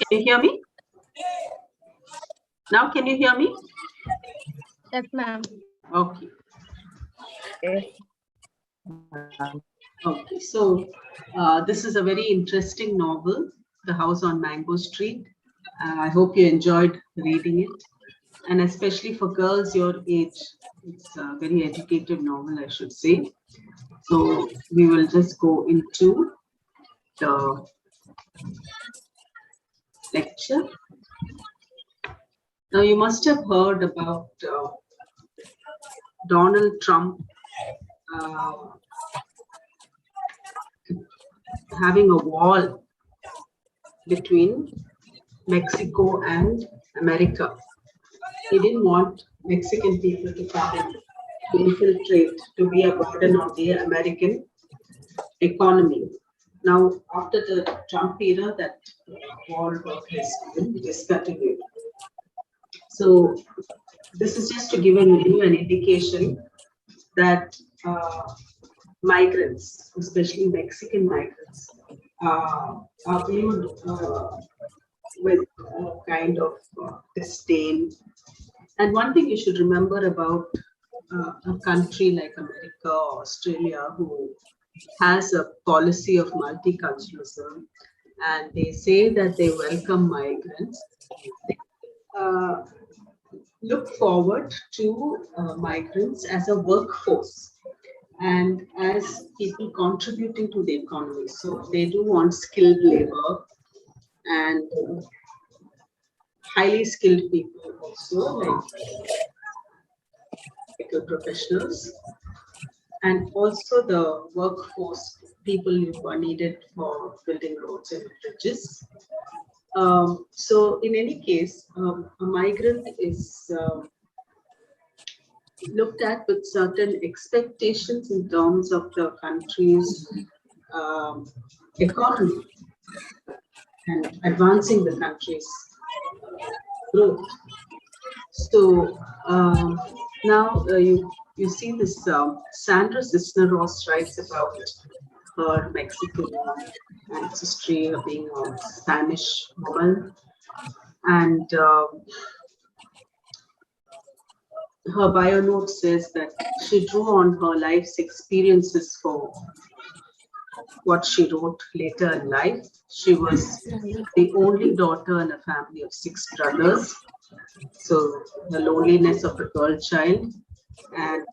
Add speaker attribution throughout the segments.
Speaker 1: Can you hear me? Now, can you hear me?
Speaker 2: Yes, ma'am.
Speaker 1: Okay.
Speaker 3: Yes.
Speaker 1: Okay. So, this is a very interesting novel, The House on Mango Street. I hope you enjoyed reading it. And especially for girls your age, it's a very educative novel, I should say. So, we will just go into the lecture. Now, you must have heard about Donald Trump having a wall between Mexico and America. He didn't want Mexican people to come in, to infiltrate, to be a burden on the American economy. Now, after the Trump era, that wall work has been discontinued. So, this is just to give you an indication that migrants, especially Mexican migrants, are viewed with a kind of disdain. And one thing you should remember about a country like America or Australia, who has a policy of multiculturalism, and they say that they welcome migrants, they look forward to migrants as a workforce and as people contributing to the economy. So they do want skilled labor and highly skilled people also, like medical professionals, and also the workforce people who are needed for building roads and bridges. So in any case, a migrant is looked at with certain expectations in terms of the country's economy and advancing the country's growth. So now you see this Sandra Cisneros writes about her Mexican ancestry of being a Spanish woman, and her bio note says that she drew on her life's experiences for what she wrote later in life. She was the only daughter in a family of 6 brothers. So the loneliness of a girl child, and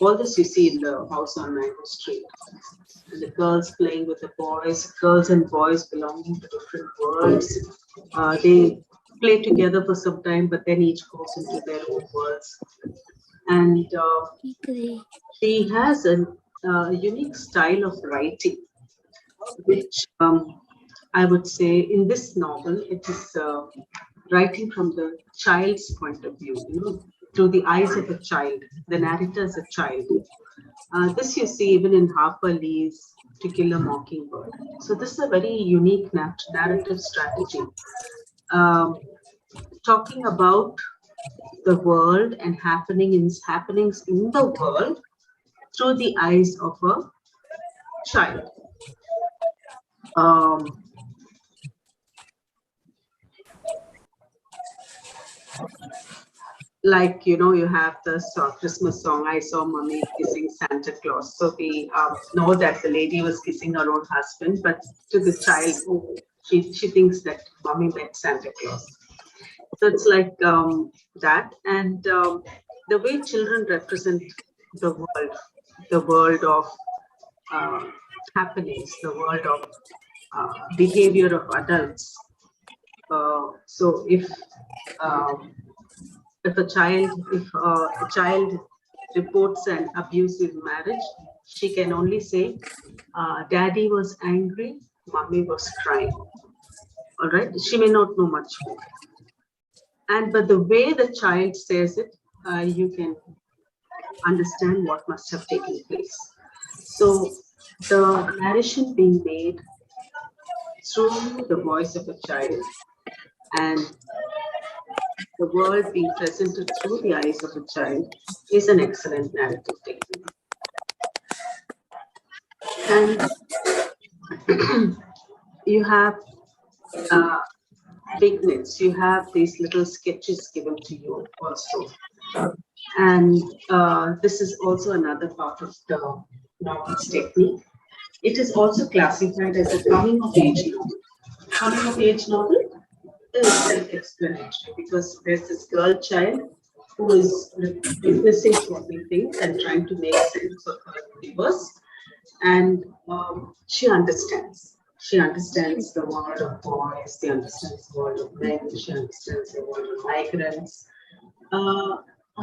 Speaker 1: all this you see in the house on Mango Street. And the girls playing with the boys, girls and boys belonging to different worlds. They play together for some time, but then each goes into their own worlds. And she has a unique style of writing, which I would say in this novel, it is writing from the child's point of view, through the eyes of a child. The narrator is a child. This you see even in Harper Lee's To Kill a Mockingbird. So this is a very unique narrative strategy, talking about the world and happenings in the world through the eyes of a child. Like, you have this Christmas song, I Saw Mummy Kissing Santa Claus. So we know that the lady was kissing her own husband, but to the child, she thinks that Mummy met Santa Claus. So it's like that. And the way children represent the world of happenings, the world of behavior of adults. So if a child reports an abusive marriage, she can only say, "Daddy was angry, Mommy was crying." All right, she may not know much more. But the way the child says it, you can understand what must have taken place. So the narration being made through the voice of a child and the world being presented through the eyes of a child is an excellent narrative technique. And you have beginnings. You have these little sketches given to you also. And this is also another part of the novel's technique. It is also classified as a coming of age novel. Coming of age novel is self-explanatory because there's this girl child who is witnessing so many things and trying to make sense of her universe, and she understands. She understands the world of boys, she understands the world of men, she understands the world of migrants. Uh,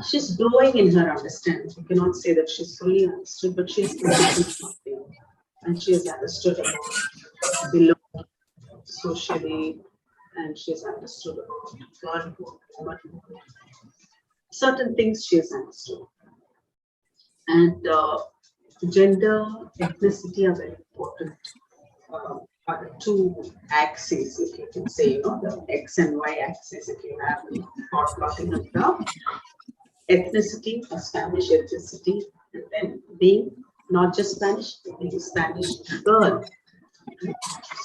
Speaker 1: she's growing in her understanding. We cannot say that she's fully understood, but she's understood something. And she has understood about belonging socially, and she has understood about girlhood, womanhood. Certain things she has understood. And gender, ethnicity are very important. Are the two axes, if you can say, the X and Y axis, if you have plotting a graph. Ethnicity, a Spanish ethnicity, and then being not just Spanish, being a Spanish girl.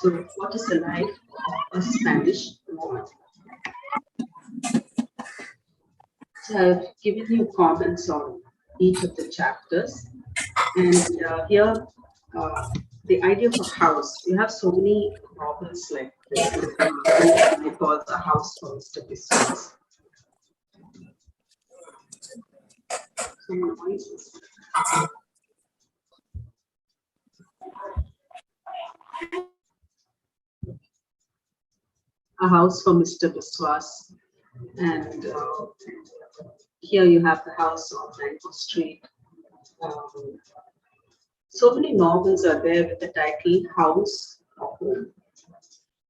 Speaker 1: So, what is the life of a Spanish woman? So, I've given you comments on each of the chapters, and here the idea of a house. You have so many novels like this. It calls A House for Mr. Biswas. Some noises. A House for Mr. Biswas, and here you have The House on Mango Street. So many novels are there with the title House or Home.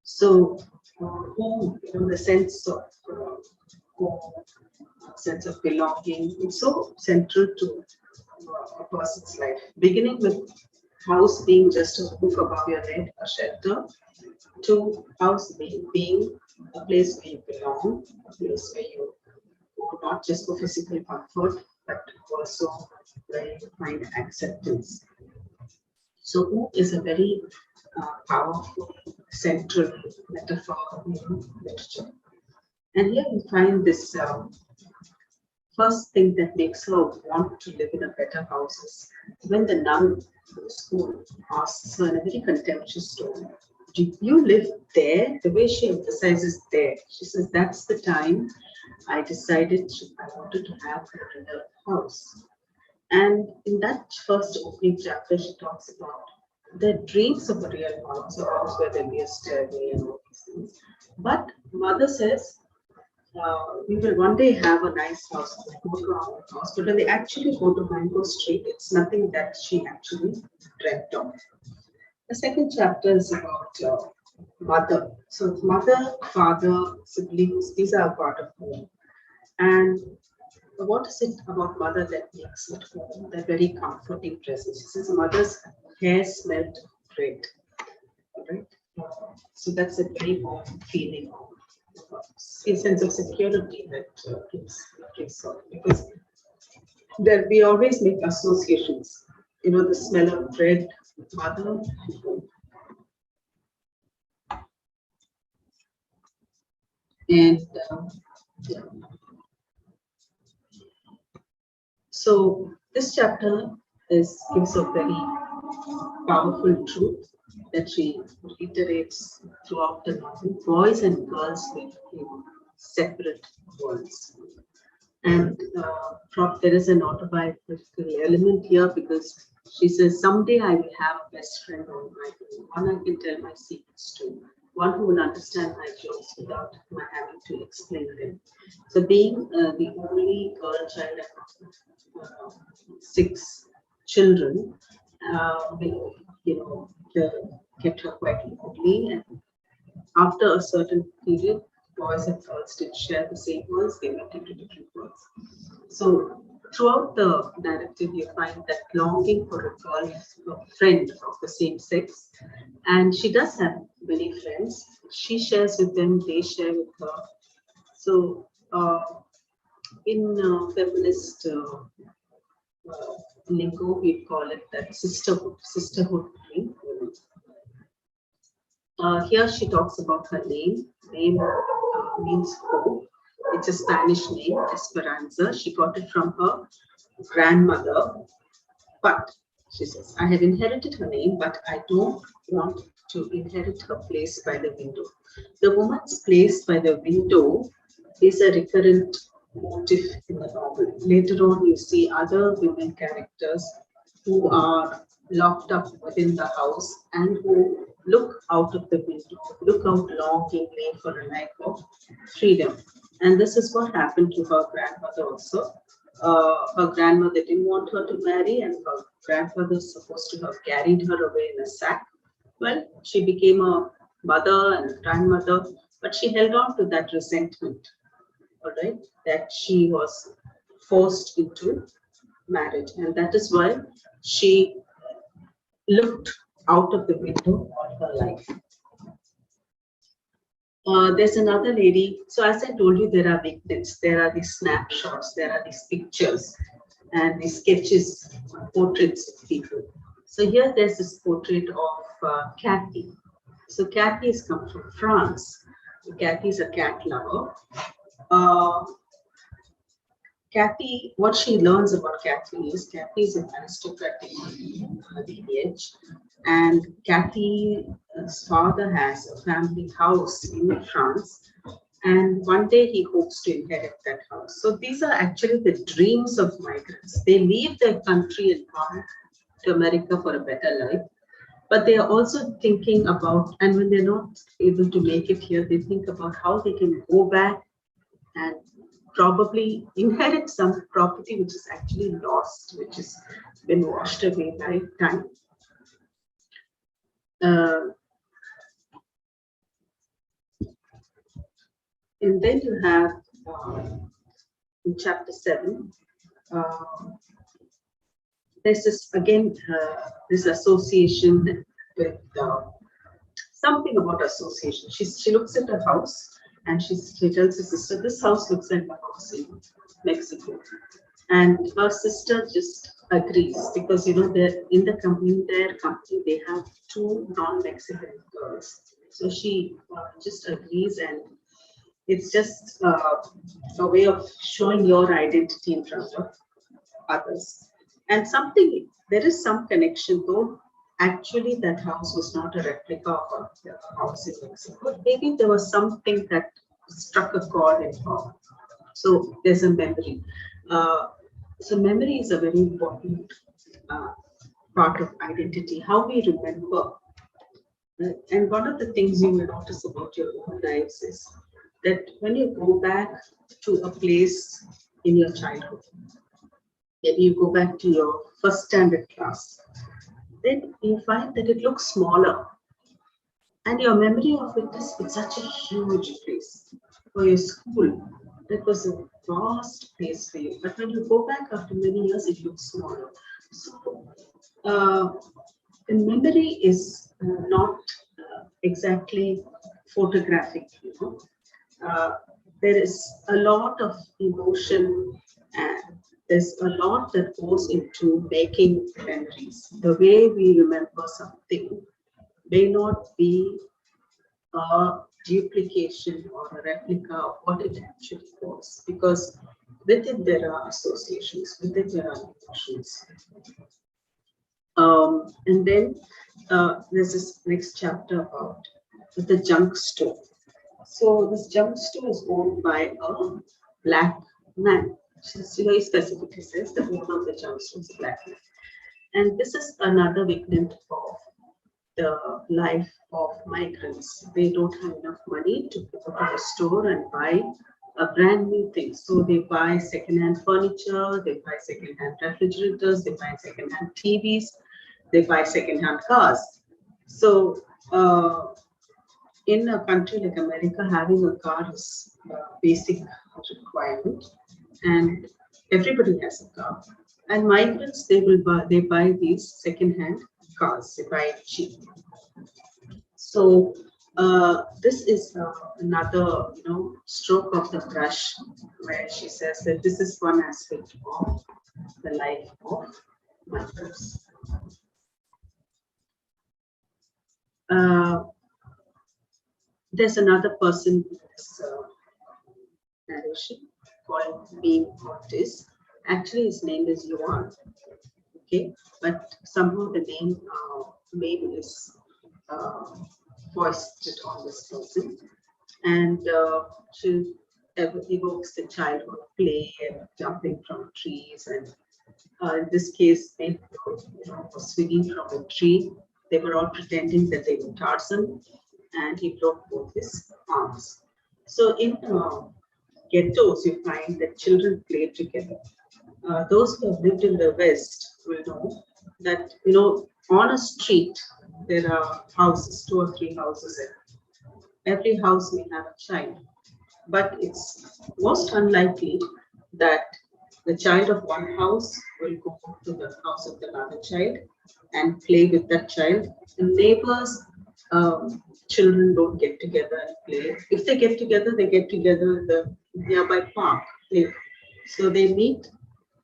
Speaker 1: So, home in the sense of home, sense of belonging, it's so central to a person's life. Beginning with house being just a roof above your head, a shelter, to house being a place where you belong, a place where you go not just for physical comfort, but also where you find acceptance. So, who is a very powerful central metaphor in literature. And here you find this first thing that makes her want to live in a better house is when the nun from the school asks her in a very contemptuous tone, do you live there? The way she emphasizes there, she says, that's the time I decided I wanted to have a real house. And in that first opening chapter, she talks about the dreams of a real house, a house where there'll be a stairway and all these things. But mother says, we will one day have a nice house, go to our house. But when they actually go to Mango Street, it's nothing that she actually dreamt of. The second chapter is about mother. So mother, father, siblings, these are a part of home. And what is it about mother that makes it home? That very comforting presence. She says mother's hair smelled great. Right? So that's a very warm feeling of a sense of security that gives off. Because there we always make associations. The smell of bread with mother. And yeah. So this chapter gives a very powerful truth that she reiterates throughout the novel. Boys and girls live in separate worlds. And there is an autobiographical element here because she says, someday I will have a best friend on my own, one I can tell my secrets to, one who will understand my jokes without my having to explain them. So being the only girl child of 6 children, they kept her quite lonely, and after a certain period, boys and girls did share the same worlds, they went into different worlds. So throughout the narrative, you find that longing for a girl, a friend of the same sex, and she does have many friends. She shares with them, they share with her. So in feminist lingo, we call it that sisterhood thing. Here she talks about her name. Name means hope. It's a Spanish name, Esperanza. She got it from her grandmother. But she says, I have inherited her name, but I don't want to inherit her place by the window. The woman's place by the window is a recurrent motif in the novel. Later on, you see other women characters who are locked up within the house and who look out of the window, look out longingly for a life of freedom. And this is what happened to her grandmother also. Her grandmother didn't want her to marry, and her grandfather was supposed to have carried her away in a sack. Well, she became a mother and a grandmother, but she held on to that resentment, all right, that she was forced into marriage, and that is why she looked out of the window all her life. There's another lady. So as I told you, there are vignettes, there are these snapshots, there are these pictures and these sketches, portraits of people. So here there's this portrait of Kathy. So Kathy has come from France. Kathy is a cat lover. Uh, Kathy, what she learns about Kathy is an aristocratic lineage, and Kathy's father has a family house in France, and one day he hopes to inherit that house. So these are actually the dreams of migrants. They leave their country and come to America for a better life, but they are also thinking about, and when they're not able to make it here, they think about how they can go back and probably inherit some property which is actually lost, which has been washed away by time. And then you have in chapter 7, there's this again, this association with something about association. She looks at her house and she tells her sister, this house looks like a house in Mexico. And her sister just agrees because, you know, they're in the company, in their company, they have 2 non-Mexican girls. So she just agrees, and it's just a way of showing your identity in front of others. And something, there is some connection though. Actually, that house was not a replica of a house in Mexico. Maybe there was something that struck a chord in her. So there's a memory. So memory is a very important part of identity, how we remember. And one of the things you will notice about your own lives is that when you go back to a place in your childhood, maybe you go back to your first standard class, then you find that it looks smaller. And your memory of it is, it's such a huge place. For your school, that was a vast place for you. But when you go back after many years, it looks smaller. So, memory is not exactly photographic, you know. There is a lot of emotion and there's a lot that goes into making memories. The way we remember something may not be a duplication or a replica of what it actually was, because with it there are associations, with it there are emotions. And then there's this next chapter about the junk store. So this junk store is owned by a black man. He specifically says the owner of the junk store is a black man. And this is another vignette of the life of migrants. They don't have enough money to go to the store and buy a brand new thing. So they buy secondhand furniture, they buy secondhand refrigerators, they buy secondhand TVs, they buy secondhand cars. So in a country like America, having a car is a basic requirement, and everybody has a car. And migrants, they buy these secondhand cars, they buy it cheap. So this is another, you know, stroke of the brush, where she says that this is one aspect of the life of migrants. There's another person in this narration called Beam Ortiz. Actually, his name is Yuan. Okay, but somehow the name Beam is foisted on this person, and she evokes the childhood play and jumping from trees, and in this case, they were swinging from a tree. They were all pretending that they were Tarzan, and he broke both his arms. So in ghettos, you find that children play together. Those who have lived in the West will know that on a street there are houses, 2 or 3 houses. Every house may have a child, but it's most unlikely that the child of one house will go to the house of another child and play with that child. The neighbors' children don't get together and play. If they get together in the nearby park. So they meet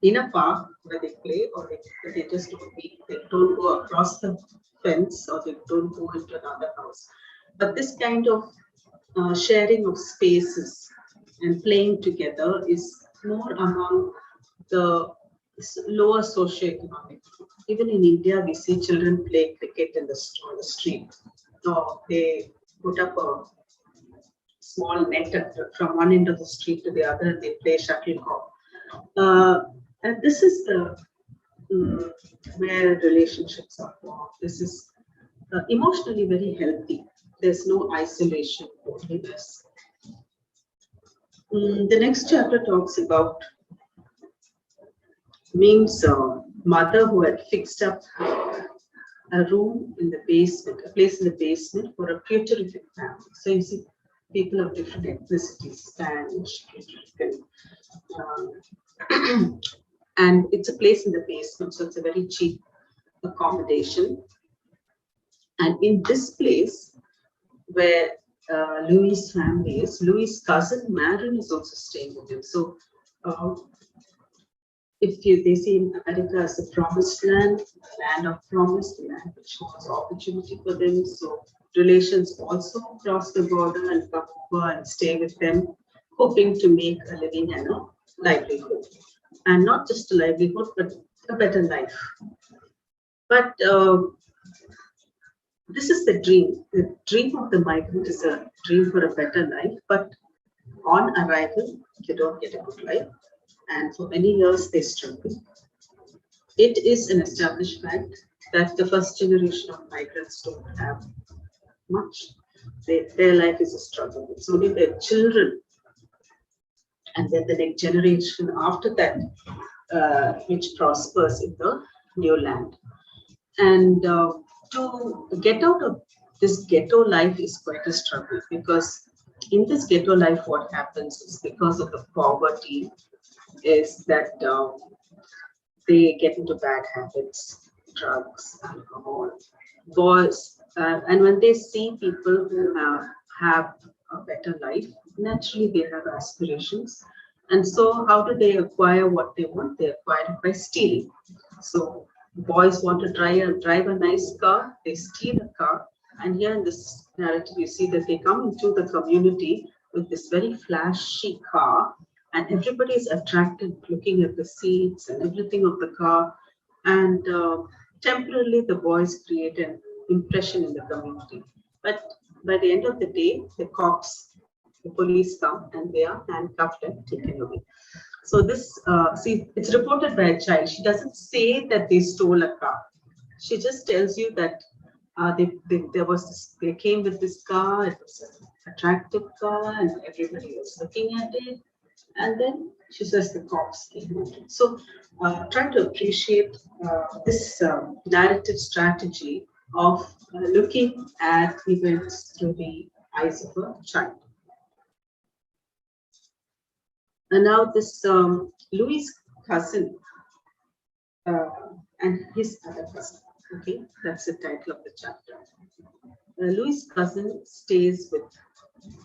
Speaker 1: in a park where they play, or they just don't meet. They don't go across the fence, or they don't go into another house. But this kind of sharing of spaces and playing together is more among the lower socioeconomic. Even in India, we see children play cricket on the street. Or they put up a small net from one end of the street to the other, and they play shuttlecock. And this is the where relationships are formed. This is emotionally very healthy. There's no isolation, loneliness. The next chapter talks about Ming's mother, who had fixed up a room in the basement, a place in the basement for a Puerto-Rican family. So you see people of different ethnicities, Spanish, Puerto Rican, and it's a place in the basement, so it's a very cheap accommodation. And in this place, where Louis' family is, Louis' cousin Marin is also staying with him. So they see in America as the promised land, the land of promise, the land which holds opportunity for them. So relations also cross the border and come over and stay with them, hoping to make a living and a livelihood. And not just a livelihood, but a better life. But this is the dream. The dream of the migrant is a dream for a better life, but on arrival, they don't get a good life. And for many years, they struggle. It is an established fact that the first generation of migrants don't have much. Their life is a struggle. It's only their children and then the next generation after that which prospers in the new land. And to get out of this ghetto life is quite a struggle, because in this ghetto life, what happens is, because of the poverty, is that they get into bad habits, drugs, alcohol, boys, and when they see people who have a better life, naturally they have aspirations. And so how do they acquire what they want? They acquire it by stealing. So boys want to drive a nice car, they steal a car. And here in this narrative, you see that they come into the community with this very flashy car, and everybody is attracted looking at the seats and everything of the car. And temporarily, the boys create an impression in the community. But by the end of the day, the police come and they are handcuffed and taken away. So this, it's reported by a child. She doesn't say that they stole a car. She just tells you that they came with this car. It was an attractive car, and everybody was looking at it. And then she says the cops came. So try to appreciate this narrative strategy of looking at events through the eyes of a child. And now this Louis' cousin and his other cousin. Okay, that's the title of the chapter. Louis' cousin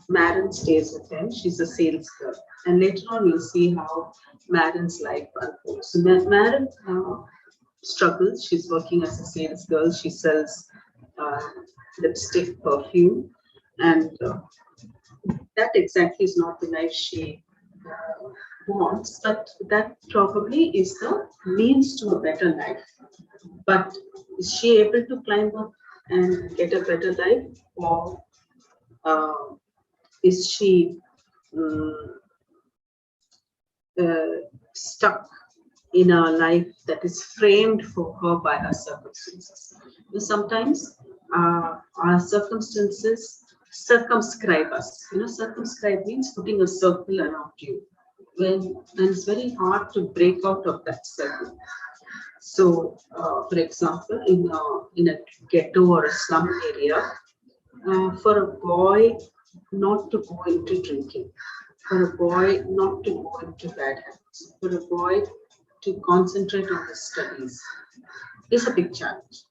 Speaker 1: Marin stays with him. She's a sales girl. And later on, you'll see how Marin's life unfolds. So Marin struggles. She's working as a sales girl. She sells lipstick, perfume. And that exactly is not the life she wants, but that probably is the means to a better life. But is she able to climb up and get a better life, or uh, is she um, stuck in a life that is framed for her by her circumstances? Sometimes our circumstances circumscribe us. Circumscribe means putting a circle around you. When it's very hard to break out of that circle. So, for example, in a ghetto or a slum area, for a boy not to go into drinking, for a boy not to go into bad habits, for a boy to concentrate on his studies is a big challenge.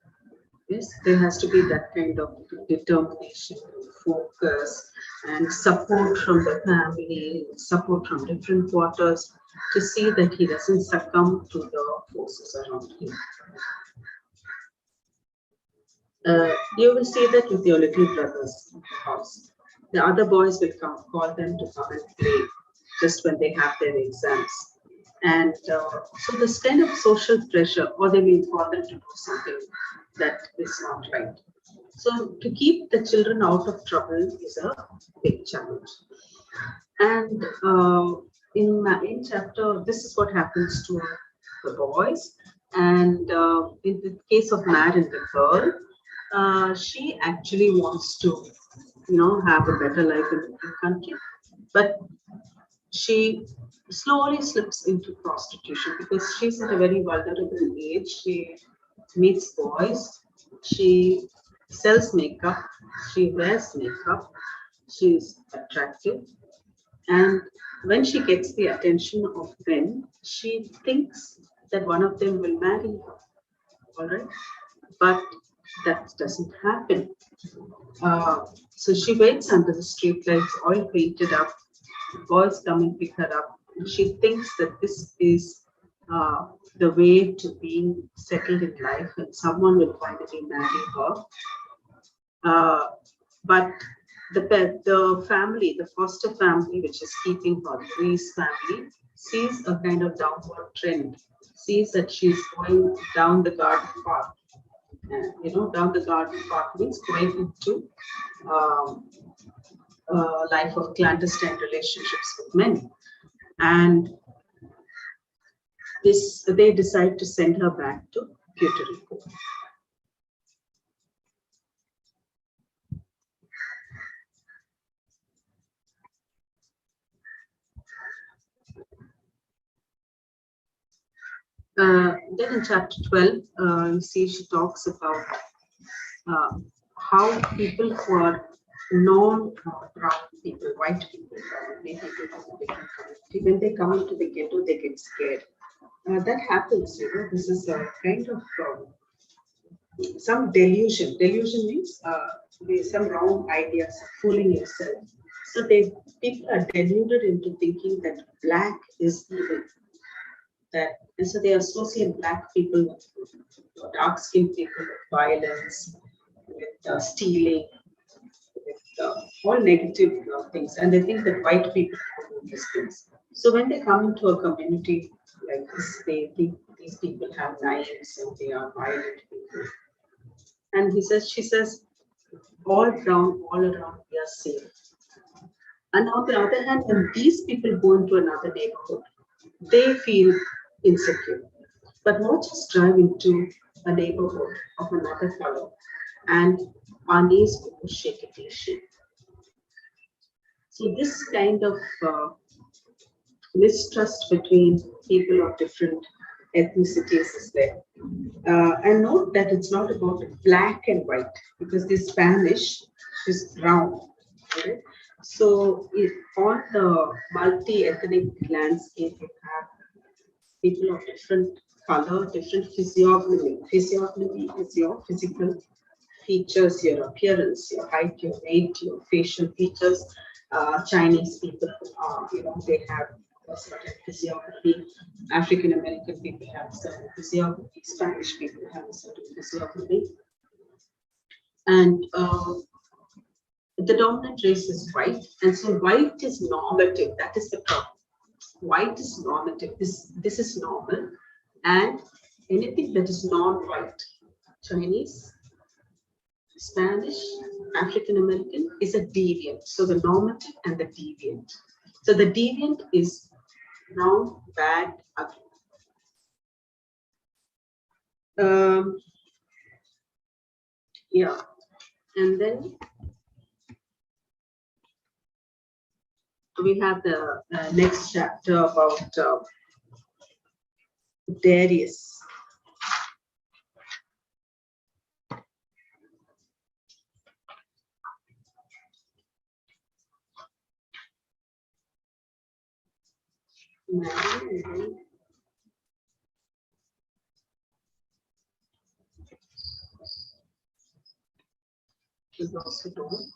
Speaker 1: Yes, there has to be that kind of determination, focus, and support from the family, support from different quarters to see that he doesn't succumb to the forces around him. You will see that with your little brothers in the house. The other boys will call them to come and play just when they have their exams. And so this kind of social pressure, or they will call them to do something that is not right. So to keep the children out of trouble is a big challenge. And in chapter, this is what happens to the boys. And in the case of Mad and the girl, she actually wants to, have a better life in the country, but she slowly slips into prostitution because she's at a very vulnerable age. She meets boys, she sells makeup, she wears makeup, she's attractive, and when she gets the attention of men, she thinks that one of them will marry her. All right, but that doesn't happen. So she waits under the street lights, all painted up. Boys come and pick her up. She thinks that this is the way to being settled in life, and someone will finally marry her. But the family, the foster family, which is keeping her, Reese family, sees a kind of downward trend, sees that she's going down the garden path. And, down the garden path means going into life of clandestine relationships with men. And they decide to send her back to Puerto Rico. Then in chapter 12, you see she talks about how people who are non-brown people, white people, people from the different community, when they come into the ghetto, they get scared. That happens, this is a kind of some delusion. Delusion means some wrong ideas, fooling yourself. So people are deluded into thinking that black is evil. And so they associate black people with dark-skinned people with violence, with stealing, with all negative things, and they think that white people do these things. So when they come into a community like this, they think these people have knives and they are violent people. And she says, all around, we are safe. And on the other hand, when these people go into another neighborhood, they feel insecure. But watch us drive into a neighborhood of another color, and our knees will shake it. So this kind of mistrust between people of different ethnicities is there. And note that it's not about black and white, because the Spanish is brown. Right? So on the multi-ethnic landscape, you have people of different color, different physiognomy. Physiognomy is your physical features, your appearance, your height, your weight, your facial features. Chinese people, they have a certain physiognomy. African American people have a certain physiognomy. Spanish people have a certain physiognomy. And The dominant race is white, and so white is normative. That is the problem. White is normative. This is normal, and anything that is non-white, Chinese, Spanish, African American, is a deviant. So the normative and the deviant. So the deviant is wrong, bad, ugly. Yeah, and then we have the next chapter about Darius. Is also known.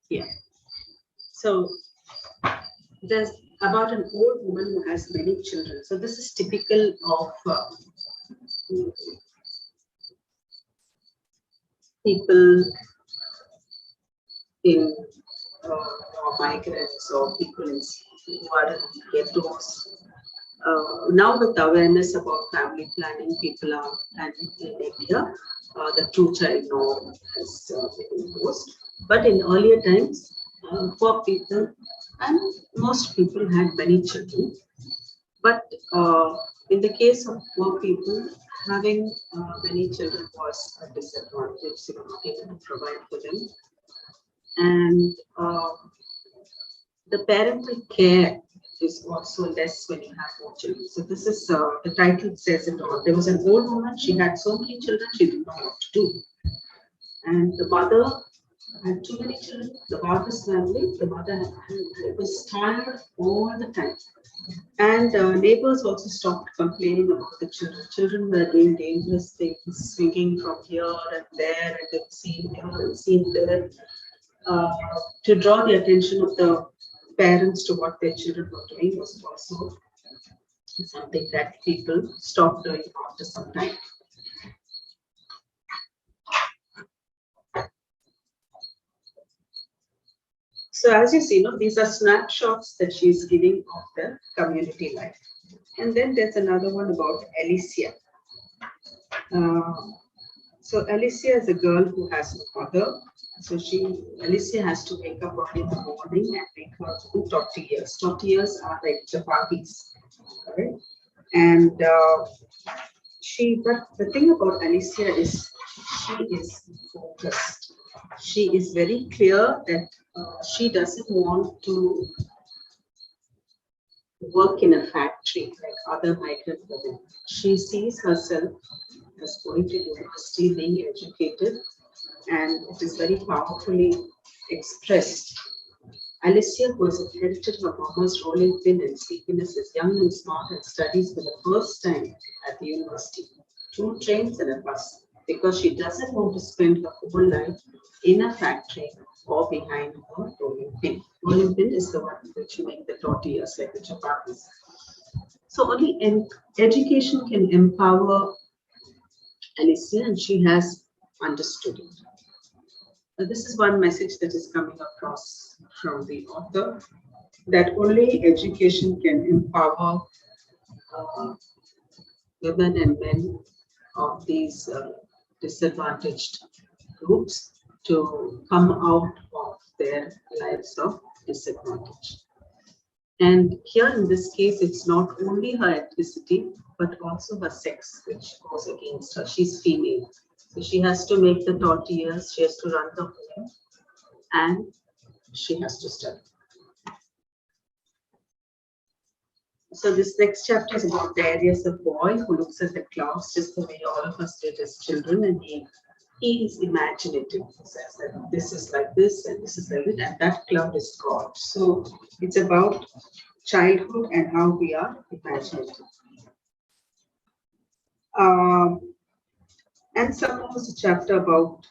Speaker 1: Yeah. So there's about an old woman who has many children. So this is typical of people in migrants or people who are in ghettos. Now with awareness about family planning, people are planning in India. The two-child norm has been imposed. But in earlier times, poor people and most people had many children. But in the case of poor people, having many children was a disadvantage. So you were not able to provide for them. And the parental care is also less when you have more children. So this is the title says it all. There was an old woman, she had so many children, she didn't know what to do. And the mother had too many children. The father's family, the mother was tired all the time. And neighbors also stopped complaining about the children. Children were doing dangerous things, swinging from here and there, and they've seen here and seen there. To draw the attention of the parents to what their children were doing was also something that people stopped doing after some time. So as you see, these are snapshots that she's giving of the community life. And then there's another one about Alicia. So Alicia is a girl who has no mother. So Alicia has to wake up early in the morning and make her food tortillas. Tortillas are like chapatis, right? And but the thing about Alicia is she is focused. She is very clear that she doesn't want to work in a factory like other migrant women. She sees herself as going to university, being educated, and it is very powerfully expressed. Alicia, who has inherited her mama's rolling pin and sleepiness, is young and smart and studies for the first time at the university. 2 trains and a bus, because she doesn't want to spend her whole life in a factory or behind her rolling pin. Rolling pin is the one which you make the tortillas, like the chapatis. So only education can empower Alicia, and she has understood it. This is one message that is coming across from the author, that only education can empower women and men of these disadvantaged groups to come out of their lives of disadvantage. And here in this case, it's not only her ethnicity, but also her sex, which goes against her. She's female. So she has to make the tortillas, she has to run the home, and she has to study. So this next chapter is about Darius, a boy who looks at the clouds just the way all of us did as children, and he is imaginative. He says that this is like this and this is like it, and that cloud is God. So it's about childhood and how we are imaginative. And suppose a chapter about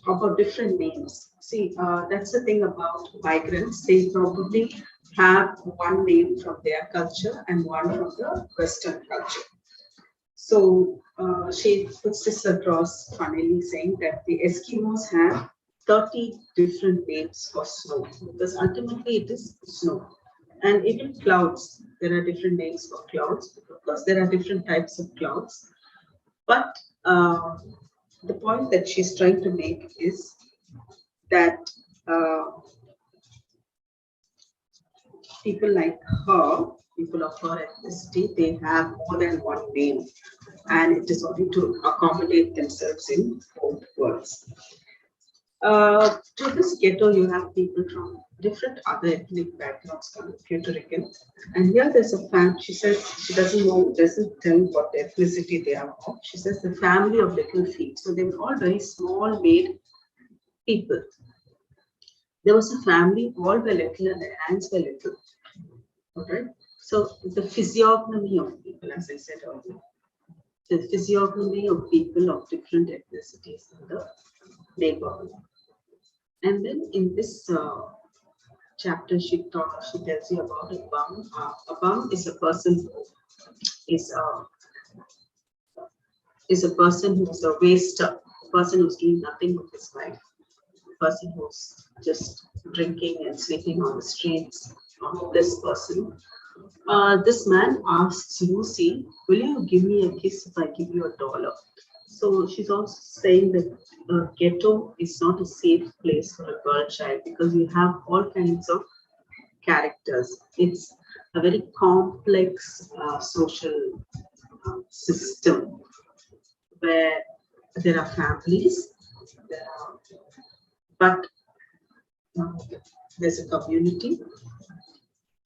Speaker 1: about different names. See, that's the thing about migrants. They probably have one name from their culture and one from the Western culture. So she puts this across funnily, saying that the Eskimos have 30 different names for snow, because ultimately it is snow. And even clouds, there are different names for clouds, because there are different types of clouds. But the point that she's trying to make is that people like her, people of her ethnicity, they have more than one name, and it is only to accommodate themselves in both worlds. To this ghetto, you have people from different other ethnic backgrounds, from Puerto Rican. And here there's a family, she says she doesn't tell what ethnicity they are of. She says the family of little feet. So they were all very small made people. There was a family, all were little and their hands were little. Okay. So the physiognomy of people, as I said earlier, the physiognomy of people of different ethnicities in the neighborhood. And then in this chapter, she tells you about a bum. A bum is a person who is a person who is a waster, a person who's doing nothing with his life, a person who's just drinking and sleeping on the streets, a homeless person. This man asks Lucy, will you give me a kiss if I give you $1? So she's also saying that ghetto is not a safe place for a girl child, because you have all kinds of characters. It's a very complex social system where there are families, but there's a community,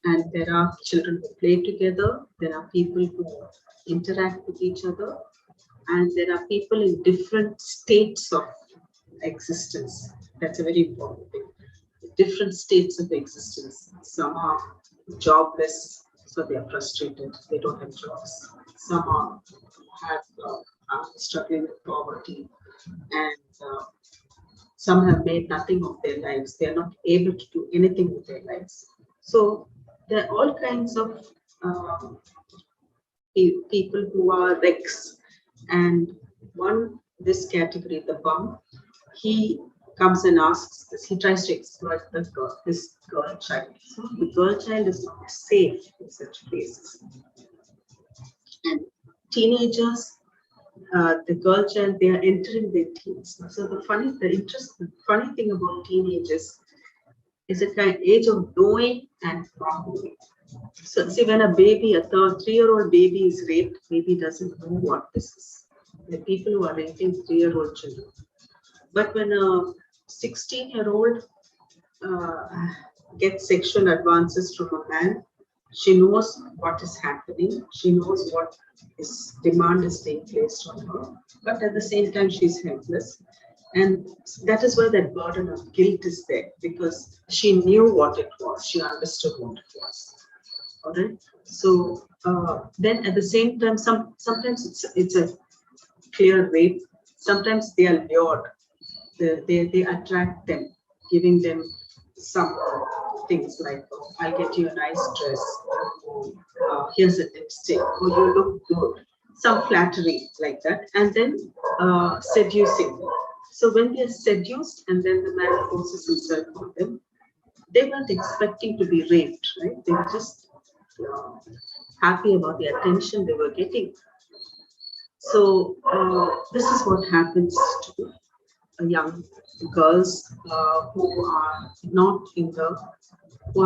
Speaker 1: and there are children who play together, there are people who interact with each other, and there are people in different states of existence. That's a very important thing. Different states of existence. Some are jobless, so they are frustrated, they don't have jobs. Some are struggling with poverty, and some have made nothing of their lives. They are not able to do anything with their lives. So there are all kinds of people who are wrecks. And this category, the bum, he comes and asks this, he tries to exploit this girl child. So the girl child is not safe in such places. And teenagers, the girl child, they are entering their teens. So the funny thing about teenagers is a kind of age of knowing and not knowing. So see, when a baby, a 3-year-old baby is raped, baby doesn't know what this is. The people who are raping 3-year-old children. But when a 16-year-old gets sexual advances from a man, she knows what is happening. She knows what demand is being placed on her. But at the same time, she's helpless. And that is why that burden of guilt is there, because she knew what it was. She understood what it was. All right. So then at the same time, sometimes it's a clear rape. Sometimes they are lured. They attract them, giving them some things like, oh, I'll get you a nice dress. Here's a lipstick. Oh, you look good. Some flattery like that. And then seducing them. So when they are seduced and then the man forces himself on them, they weren't expecting to be raped, right? They were just happy about the attention they were getting. So this is what happens to young girls who are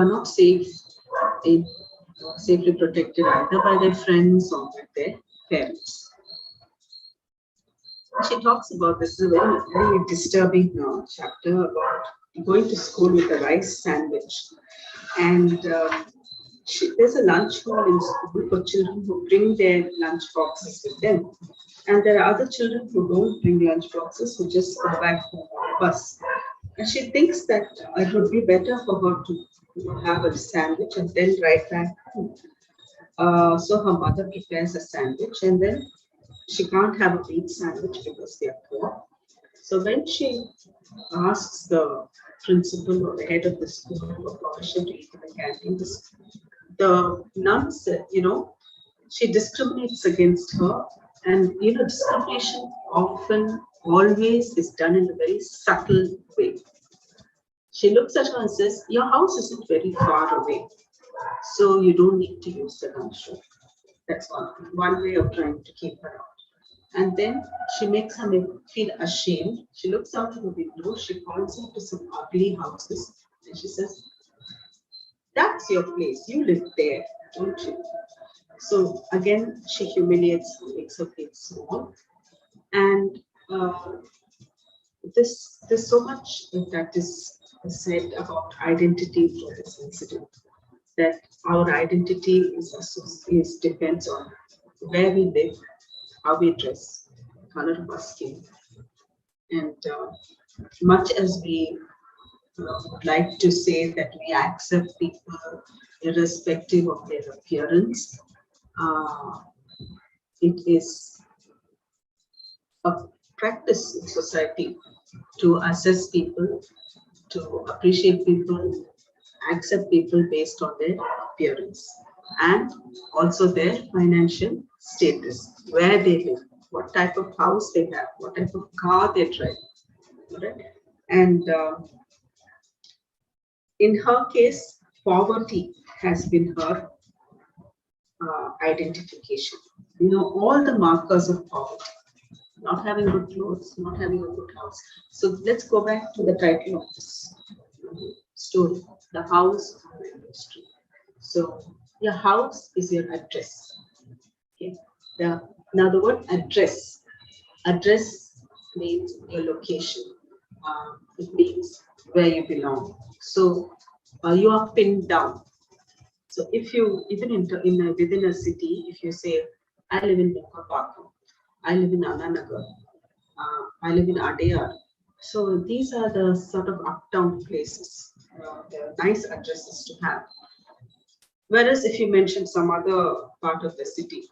Speaker 1: not safely protected either by their friends or by their parents. She talks about this is a very, very disturbing chapter about going to school with a rice sandwich. And there's a lunch hall in school for children who bring their lunch boxes with them. And there are other children who don't bring lunch boxes, who just go back home on a bus. And she thinks that it would be better for her to have a sandwich and then ride back home. So her mother prepares a sandwich, and then she can't have a meat sandwich because they are poor. So when she asks the principal or the head of the school for permission to eat in the canteen, the nun said, she discriminates against her And discrimination often always is done in a very subtle way. She looks at her and says, your house isn't very far away, so you don't need to use the dumpster. That's one way of trying to keep her out. And then she makes her feel ashamed. She looks out of the window, she points out to some ugly houses, and she says, that's your place, you live there, don't you? So again, she humiliates her, makes her feel small. And there's so much that is said about identity for this incident, that our identity is depends on where we live, how we dress, color of our skin, and much as we would like to say that we accept people irrespective of their appearance, uh, it is a practice in society to assess people, to appreciate people, accept people based on their appearance and also their financial status, where they live, what type of house they have, what type of car they drive. Right? And in her case, poverty has been her identification. All the markers of poverty, not having good clothes, not having a good house. So let's go back to the title of this story, The House on Mango Street. So your house is your address. Okay. Now the word address means your location. It means where you belong. So you are pinned down. So if you even within a city, if you say, I live in Mokapaka, I live in Ananagar, I live in Adyar. So these are the sort of uptown places. They're nice addresses to have. Whereas if you mention some other part of the city,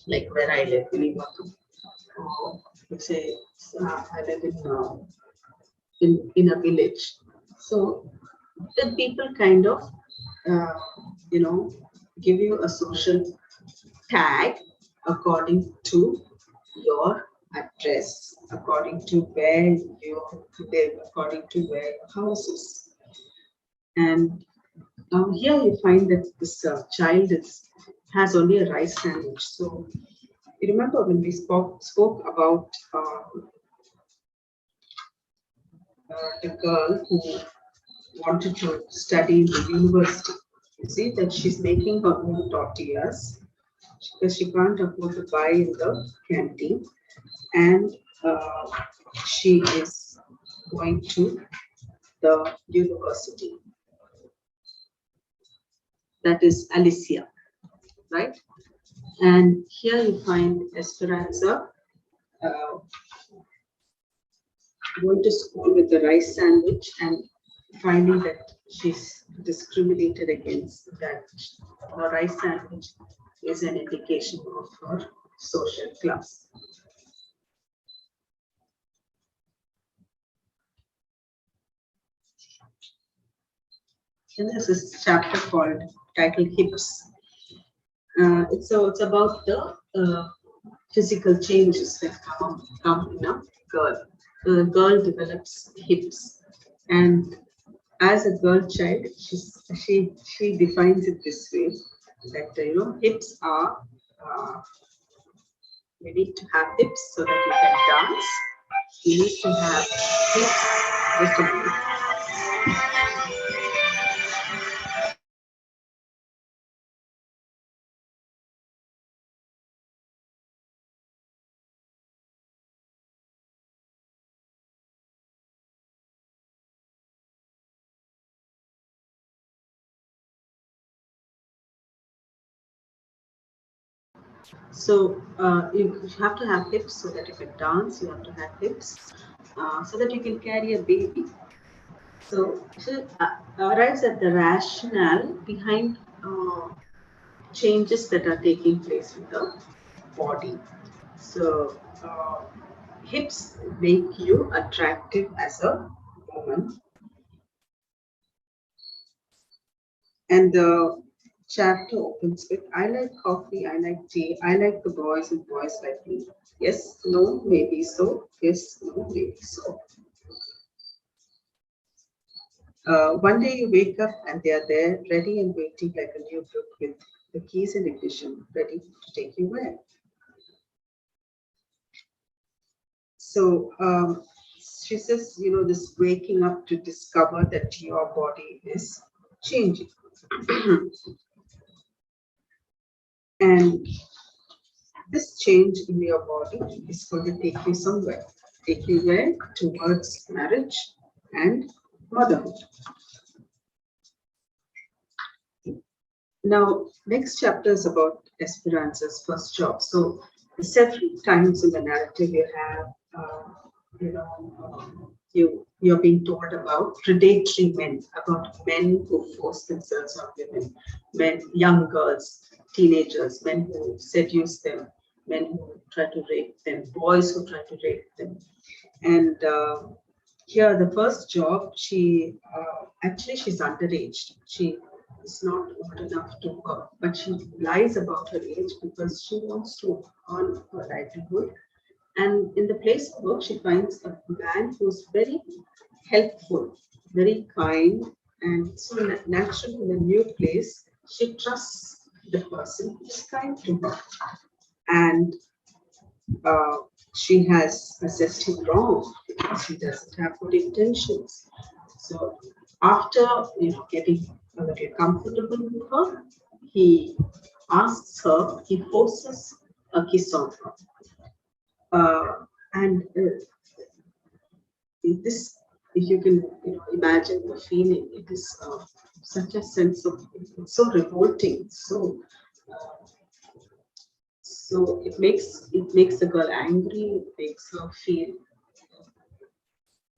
Speaker 1: like where I live, Vilivakam, or let's say I live in a village. So then people kind of uh, you know give you a social tag according to your address, according to where you live, according to where your house is. And here you find that this child has only a rice sandwich. So you remember when we spoke about the girl who wanted to study in the university. You see that she's making her own tortillas because she can't afford to buy in the canteen, and she is going to the university. That is Alicia, right? And here you find Esperanza going to school with a rice sandwich and finding that she's discriminated against, that her rice sandwich is an indication of her social class. And there's this chapter called titled Hips. It's about the physical changes that come in a girl. The girl develops hips, and as a girl child, she defines it this way, that hips are you need to have hips so that you can dance. You need to have hips. Just a minute. So you have to have hips so that you can dance. You have to have hips so that you can carry a baby. So she arrives at the rationale behind changes that are taking place in the body. So hips make you attractive as a woman, and the chapter opens with, I like coffee, I like tea, I like the boys and boys like me. Yes, no, maybe so. Yes, no, maybe so. One day you wake up and they are there, ready and waiting like a new book with the keys and ignition, ready to take you where. So she says, this waking up to discover that your body is changing. And this change in your body is going to take you somewhere. Take you where? Towards marriage and motherhood. Now, next chapter is about Esperanza's first job. So, several times in the narrative, you have, you're being told about predatory men, about men who force themselves on women, men, young girls, teenagers, men who seduce them, men who try to rape them, boys who try to rape them, and here, the first job, she actually she's underage. She is not old enough to work, but she lies about her age because she wants to earn her livelihood. And in the place of work, she finds a man who's very helpful, very kind, and so naturally in a new place, she trusts the person who's kind to her. And uh, she has assessed him wrong because he doesn't have good intentions. So after getting a little comfortable with her, he asks her, he forces a kiss on her. And this, if you can imagine the feeling, it is such a sense of, it's so revolting, so it makes the girl angry, it makes her feel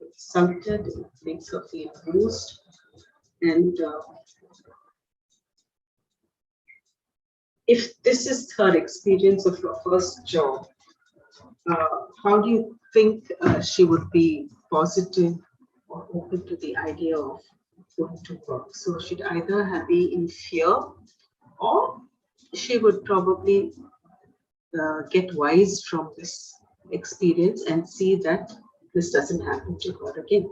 Speaker 1: insulted, it makes her feel bruised, and if this is her experience of her first job, how do you think she would be positive or open to the idea of going to work? So she'd either be in fear, or she would probably get wise from this experience and see that this doesn't happen to her again.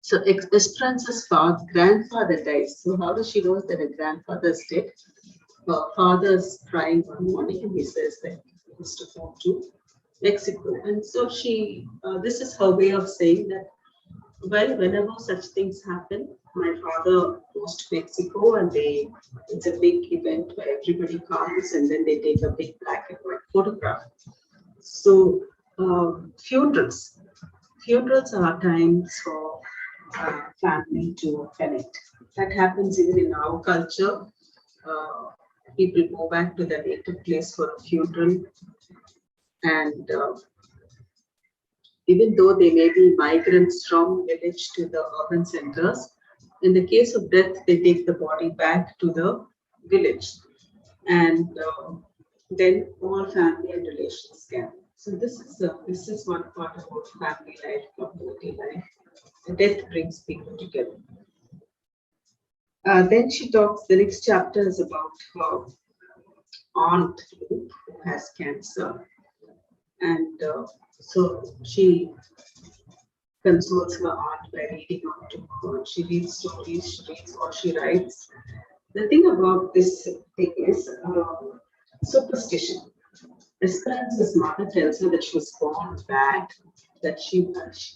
Speaker 1: So Esperanza's grandfather dies. So how does she know that her grandfather is dead? Her father's crying one morning and he says that he wants to go to Mexico. And so this is her way of saying that, well, whenever such things happen, my father goes to Mexico and it's a big event where everybody comes and then they take a big black and white photograph. So funerals. Funerals are times for family to connect. That happens even in our culture. People go back to their native place for a funeral, and even though they may be migrants from village to the urban centers, in the case of death, they take the body back to the village, and then all family and relations gather. So this is one part about family life, community life. The death brings people together. Then she talks. The next chapter is about her aunt who has cancer, and so she consoles her aunt by reading out to her. She reads stories, she reads what she writes. The thing about this thing is superstition. Esperanza's mother tells her that she was born bad, that she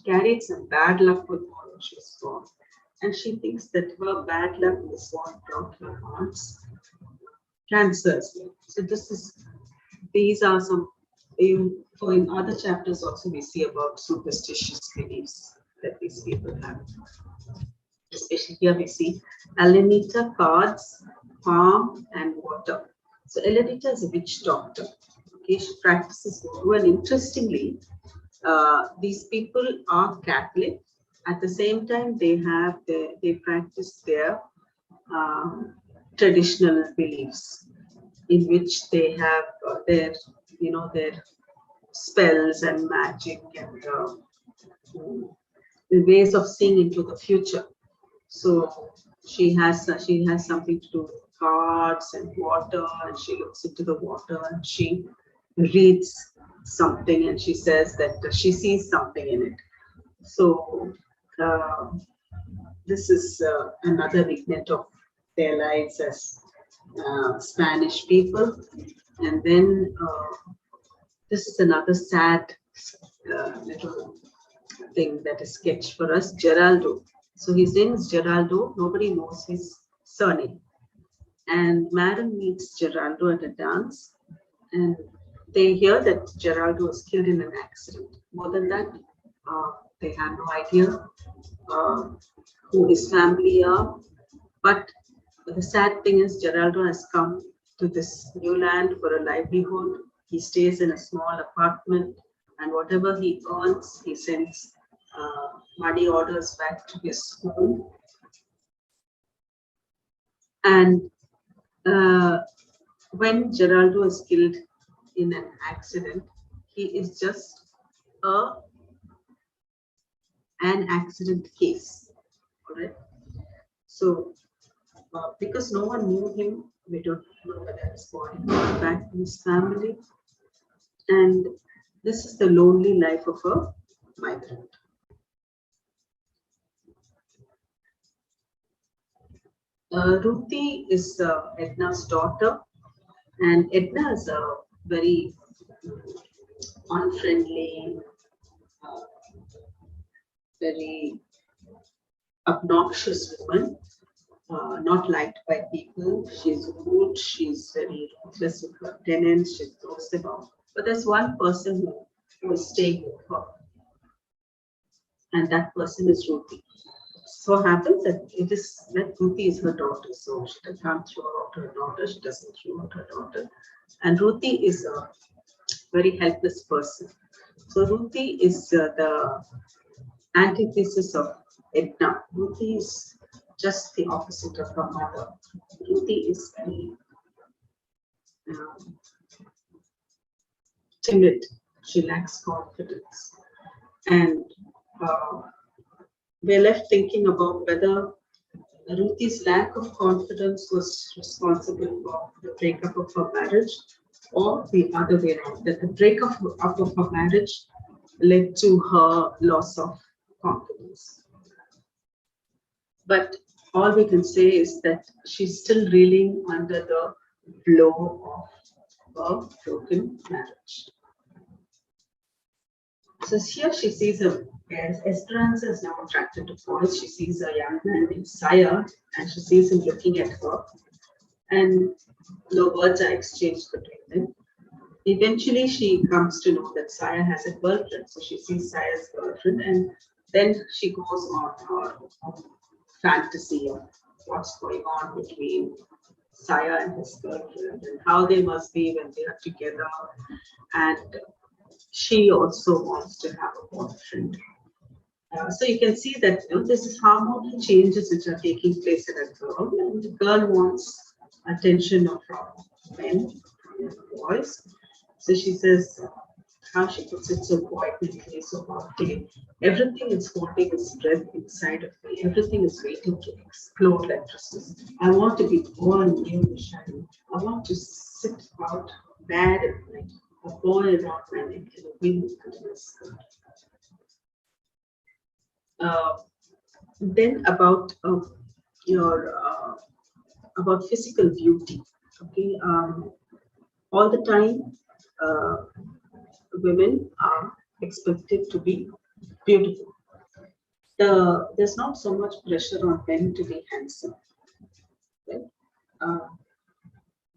Speaker 1: carried some bad luck with her when she was born. And she thinks that her bad luck was what brought her aunt's cancer as well. So these are some, so in other chapters also we see about superstitious beliefs that these people have. Especially here we see Alenita, cards, palm, and water. So Alenita is a witch doctor. Okay, she practices voodoo, and interestingly, these people are Catholic. At the same time, they practice their traditional beliefs. in which they have their, their spells and magic and the ways of seeing into the future. So she has something to do with cards and water, and she looks into the water and she reads something, and she says that she sees something in it. So uh, this is another vignette of their lives as Spanish people. And then this is another sad little thing that is sketched for us, Geraldo. So his name is Geraldo. Nobody knows his surname. And Madame meets Geraldo at a dance, and they hear that Geraldo was killed in an accident. More than that, they have no idea who his family are. But the sad thing is, Geraldo has come to this new land for a livelihood. He stays in a small apartment, and whatever he earns, he sends money orders back to his home. And when Geraldo is killed in an accident, he is just an accident case. All right. So, because no one knew him, we don't know whether his body got back to his family. And this is the lonely life of a migrant. Ruthie is Edna's daughter, and Edna is a very unfriendly, uh, very obnoxious woman, not liked by people. She's rude, she's very ruthless with her tenants, she throws them out. But there's one person who is staying with her, and that person is Ruthie. So happens that Ruthie is her daughter, so she can't throw out her daughter, she doesn't throw out her daughter. And Ruthie is a very helpless person. So Ruthie is the antithesis of Edna. Ruthie is just the opposite of her mother. Ruthie is very timid. She lacks confidence. And we're left thinking about whether Ruthie's lack of confidence was responsible for the breakup of her marriage, or the other way around, that the breakup of her marriage led to her loss of confidence. But all we can say is that she's still reeling under the blow of a broken marriage. So here she sees Esperanza is now attracted to boys. She sees a young man named Saya, and she sees him looking at her, and no words are exchanged between them. Eventually, she comes to know that Saya has a girlfriend, so she sees Saya's girlfriend, and then she goes on her fantasy of what's going on between Saya and his girlfriend, and how they must be when they are together. And she also wants to have a boyfriend. So you can see that this is hormonal changes which are taking place in a girl, and the girl wants attention from men, from boys. So she says, how she puts it so poetically, so powerfully, everything is holding its breath inside of me. Everything is waiting to explode like Christmas. I want to be born new and shiny. I want to sit out bad at night, a boy around my neck and a wind under my skirt. Then about about physical beauty. Okay, all the time, women are expected to be beautiful. There's not so much pressure on men to be handsome, right?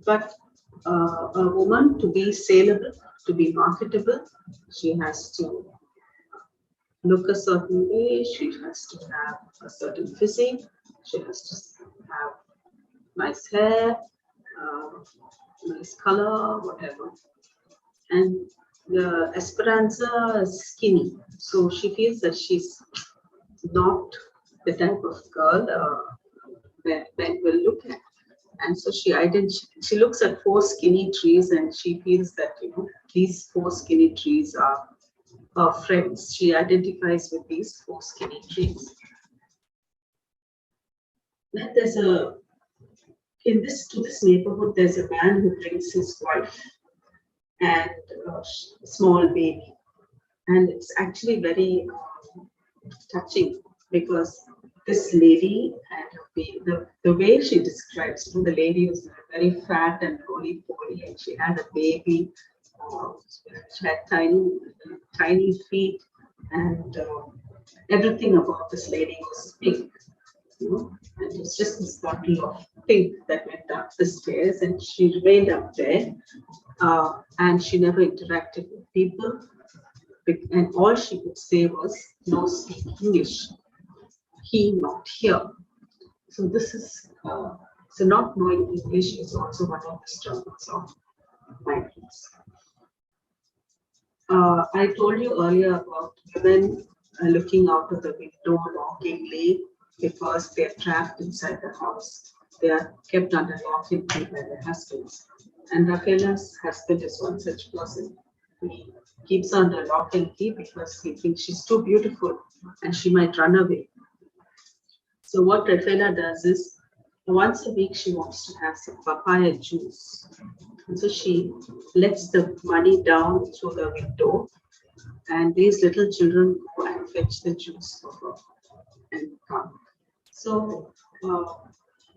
Speaker 1: But a woman to be saleable, to be marketable, she has to look a certain way, she has to have a certain physique, she has to have nice hair, nice color, whatever. And the Esperanza is skinny, so she feels that she's not the type of girl that men will look at. And so she looks at four skinny trees and she feels that, these four skinny trees are her friends. She identifies with these four skinny trees. Then to this neighborhood, there's a man who brings his wife and a small baby. And it's actually very touching because this lady and her baby, the way she describes, the lady was very fat and roly-poly, and she had a baby. She had tiny feet, and everything about this lady was pink. And it was just this bottle of pink that went up the stairs, and she remained up there, and she never interacted with people. And all she could say was, "No, speak English. He, not here." So this is so not knowing English is also one of the struggles of migrants. I told you earlier about women looking out of the window longingly because they're trapped inside the house. They are kept under lock and key by their husbands. And Rafaela's husband is one such person. He keeps her under lock and key because he thinks she's too beautiful and she might run away. So what Rafaela does is, once a week she wants to have some papaya juice. And so she lets the money down through the window, and these little children go and fetch the juice for her and come. So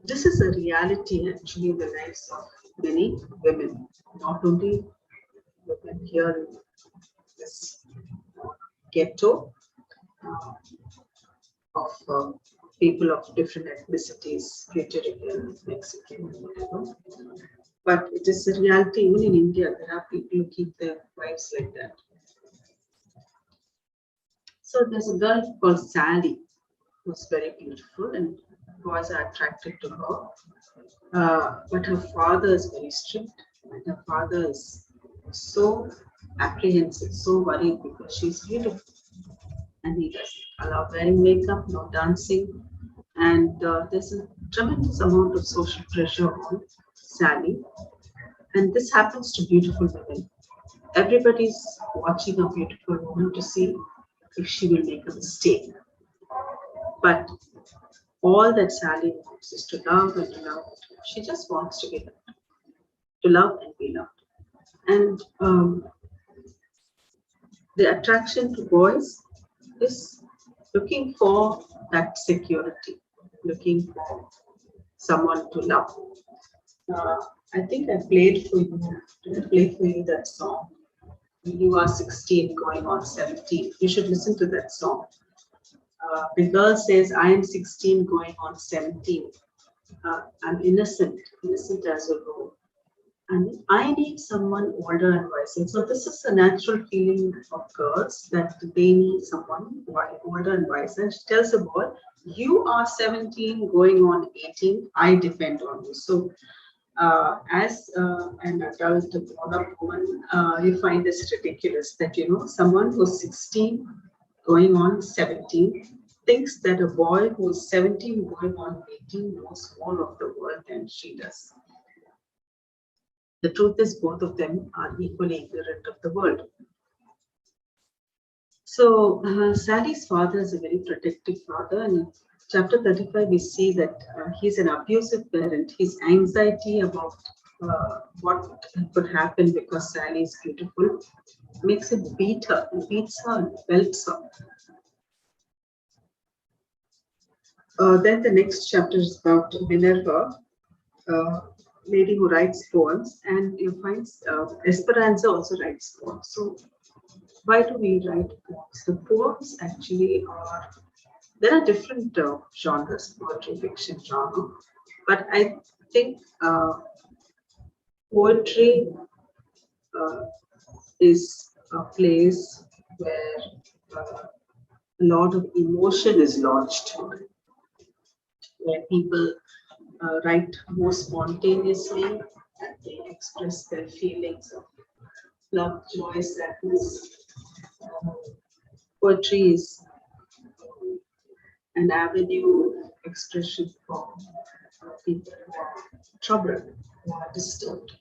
Speaker 1: this is a reality actually in the lives of many women, not only women here in this ghetto of people of different ethnicities, Puerto Rican, Mexican, whatever. But it is a reality even in India. There are people who keep their wives like that. So there's a girl called Sally who's very beautiful and boys are attracted to her. But her father is very strict and her father is so apprehensive, so worried because she's beautiful. And he doesn't allow wearing makeup, no dancing. And there's a tremendous amount of social pressure on Sally. And this happens to beautiful women. Everybody's watching a beautiful woman to see if she will make a mistake. But all that Sally wants is to love and to love. She just wants to be loved, to love and be loved. And the attraction to boys is looking for that security, looking for someone to love. I think I played for you. Did I play for you that song? You are 16 going on 17. You should listen to that song. The girl says, I am 16 going on 17. I'm innocent as a rule. And I need someone older and wiser. So this is a natural feeling of girls that they need someone older and wiser. She tells the boy, you are 17 going on 18. I depend on you. So as an adult, grown-up woman, you find this ridiculous that, someone who's 16 going on 17 thinks that a boy who's 17 going on 18 knows more of the world than she does. The truth is both of them are equally ignorant of the world. So Sally's father is a very protective father, and in chapter 35 we see that he's an abusive parent. His anxiety about what could happen because Sally is beautiful makes him beat her. He beats her and belts her. Then the next chapter is about Minerva, lady who writes poems, and you find Esperanza also writes poems. So why do we write poems? The poems actually are, there are different genres, poetry, fiction genre, but I think poetry is a place where a lot of emotion is lodged, where people write more spontaneously and they express their feelings of love, joy, sadness. Poetry is an avenue of expression for people who are troubled, who are disturbed.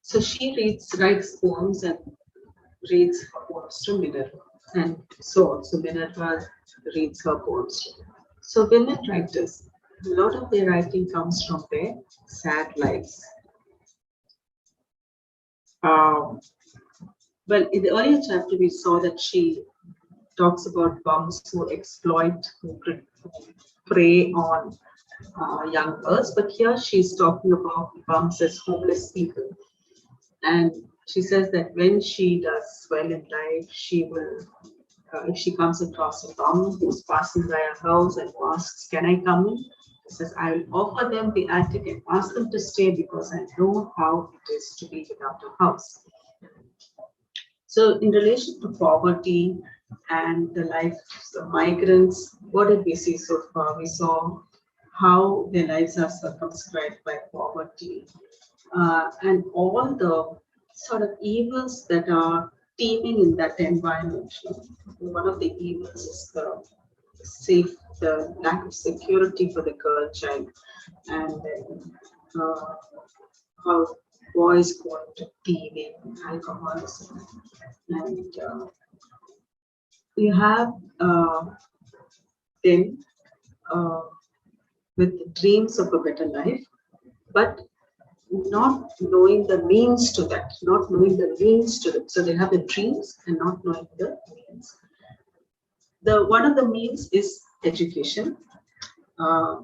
Speaker 1: So she writes poems and reads her poems to Minerva, and so on. So Minerva reads her poems. So women writers, a lot of their writing comes from their sad lives. Well, in the earlier chapter, we saw that she talks about bums who exploit, who prey on young girls, but here she's talking about bums as homeless people. And she says that when she does well in life, she will, if she comes across a bum who's passing by her house and asks, "Can I come in?" She says, "I will offer them the attic and ask them to stay because I know how it is to be without a house." So, in relation to poverty and the lives of migrants, what did we see so far? We saw how their lives are circumscribed by poverty, and all the sort of evils that are teeming in that environment. One of the evils is the lack of security for the girl child, and then how boys go into thieving, alcoholism, and you have them uh, with dreams of a better life, but not knowing the means to that, not knowing the means to it. So they have the dreams and not knowing the means. The one of the means is education. Uh,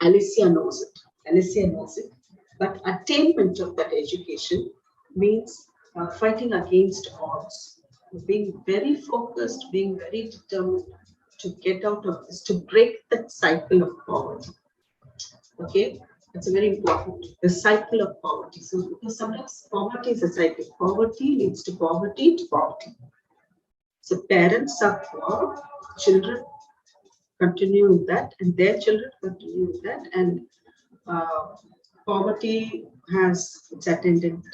Speaker 1: Alicia knows it. Alicia knows it. But attainment of that education means fighting against odds, being very focused, being very determined to get out of this, to break that cycle of poverty. Okay, that's very important. The cycle of poverty. So, because sometimes poverty is a cycle. Poverty leads to poverty to poverty. So, parents are poor, children continue with that, and their children continue with that, and uh, poverty has its attendant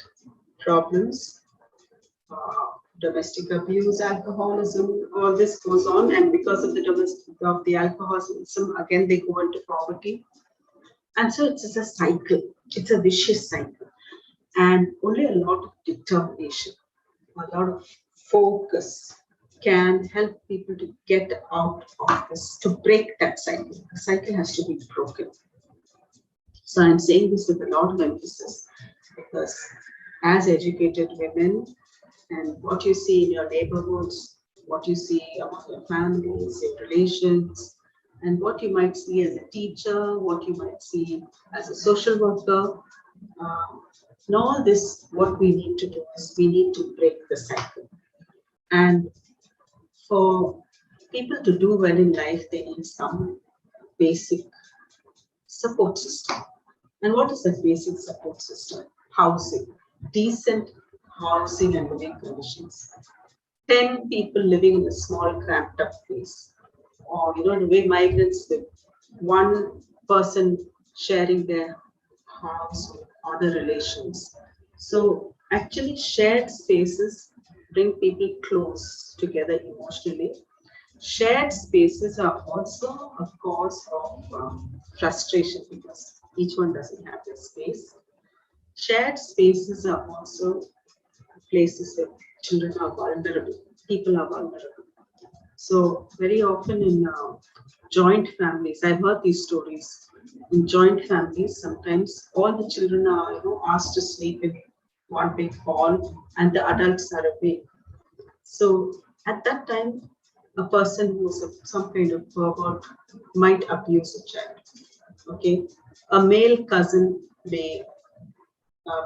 Speaker 1: problems. Domestic abuse, alcoholism, all this goes on, and because of the alcoholism, again they go into poverty. And so it's a cycle, it's a vicious cycle. And only a lot of determination, a lot of focus can help people to get out of this, to break that cycle. The cycle has to be broken. So I'm saying this with a lot of emphasis because as educated women, and what you see in your neighborhoods, what you see among your families, your relations, and what you might see as a teacher, what you might see as a social worker. In all this, what we need to do is we need to break the cycle. And for people to do well in life, they need some basic support system. And what is that basic support system? Housing, decent housing and living conditions. 10 people living in a small cramped up place, or the way migrants live, one person sharing their house with other relations. So actually shared spaces bring people close together emotionally. Shared spaces are also a cause of frustration because each one doesn't have their space. Shared spaces are also places where children are vulnerable, people are vulnerable. So very often in joint families, I've heard these stories. In joint families, sometimes all the children are asked to sleep in one big hall, and the adults are away. So at that time, a person who's some kind of pervert might abuse a child. Okay, a male cousin may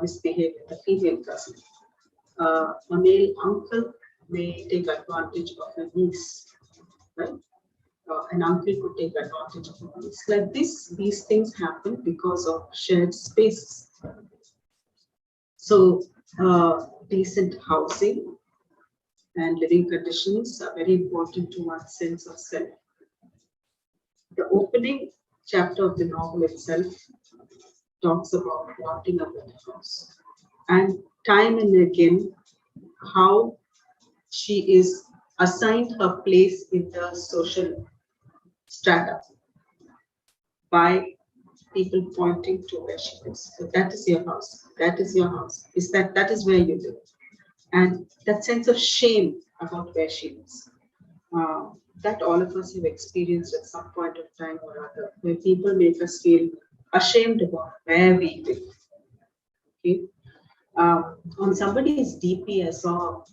Speaker 1: misbehave with a female cousin. A male uncle may take advantage of a niece, right? An uncle could take advantage of a niece. Like this, these things happen because of shared spaces. So, decent housing and living conditions are very important to one's sense of self. The opening chapter of the novel itself talks about wanting a better house. And time and again, how she is assigned her place in the social strata. by people pointing to where she is. So that is your house. That is your house. That is where you live. And that sense of shame about where she is. That all of us have experienced at some point of time or other, where people make us feel ashamed about where we live. Okay. On somebody's DP, I saw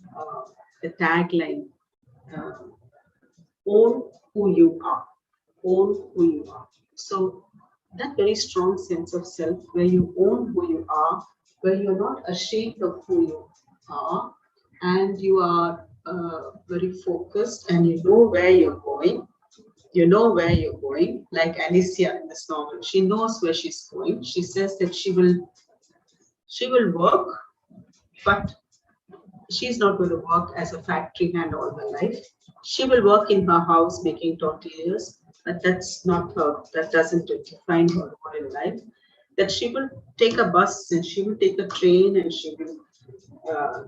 Speaker 1: the tagline, uh, own who you are, own who you are. So that very strong sense of self where you own who you are, where you're not ashamed of who you are, and you are very focused and you know where you're going. You know where you're going, like Alicia in this novel. She knows where she's going. She says that she will work, but she's not going to work as a factory hand all her life. She will work in her house making tortillas, but that's not her. That doesn't define her role in life. That she will take a bus and she will take a train and she will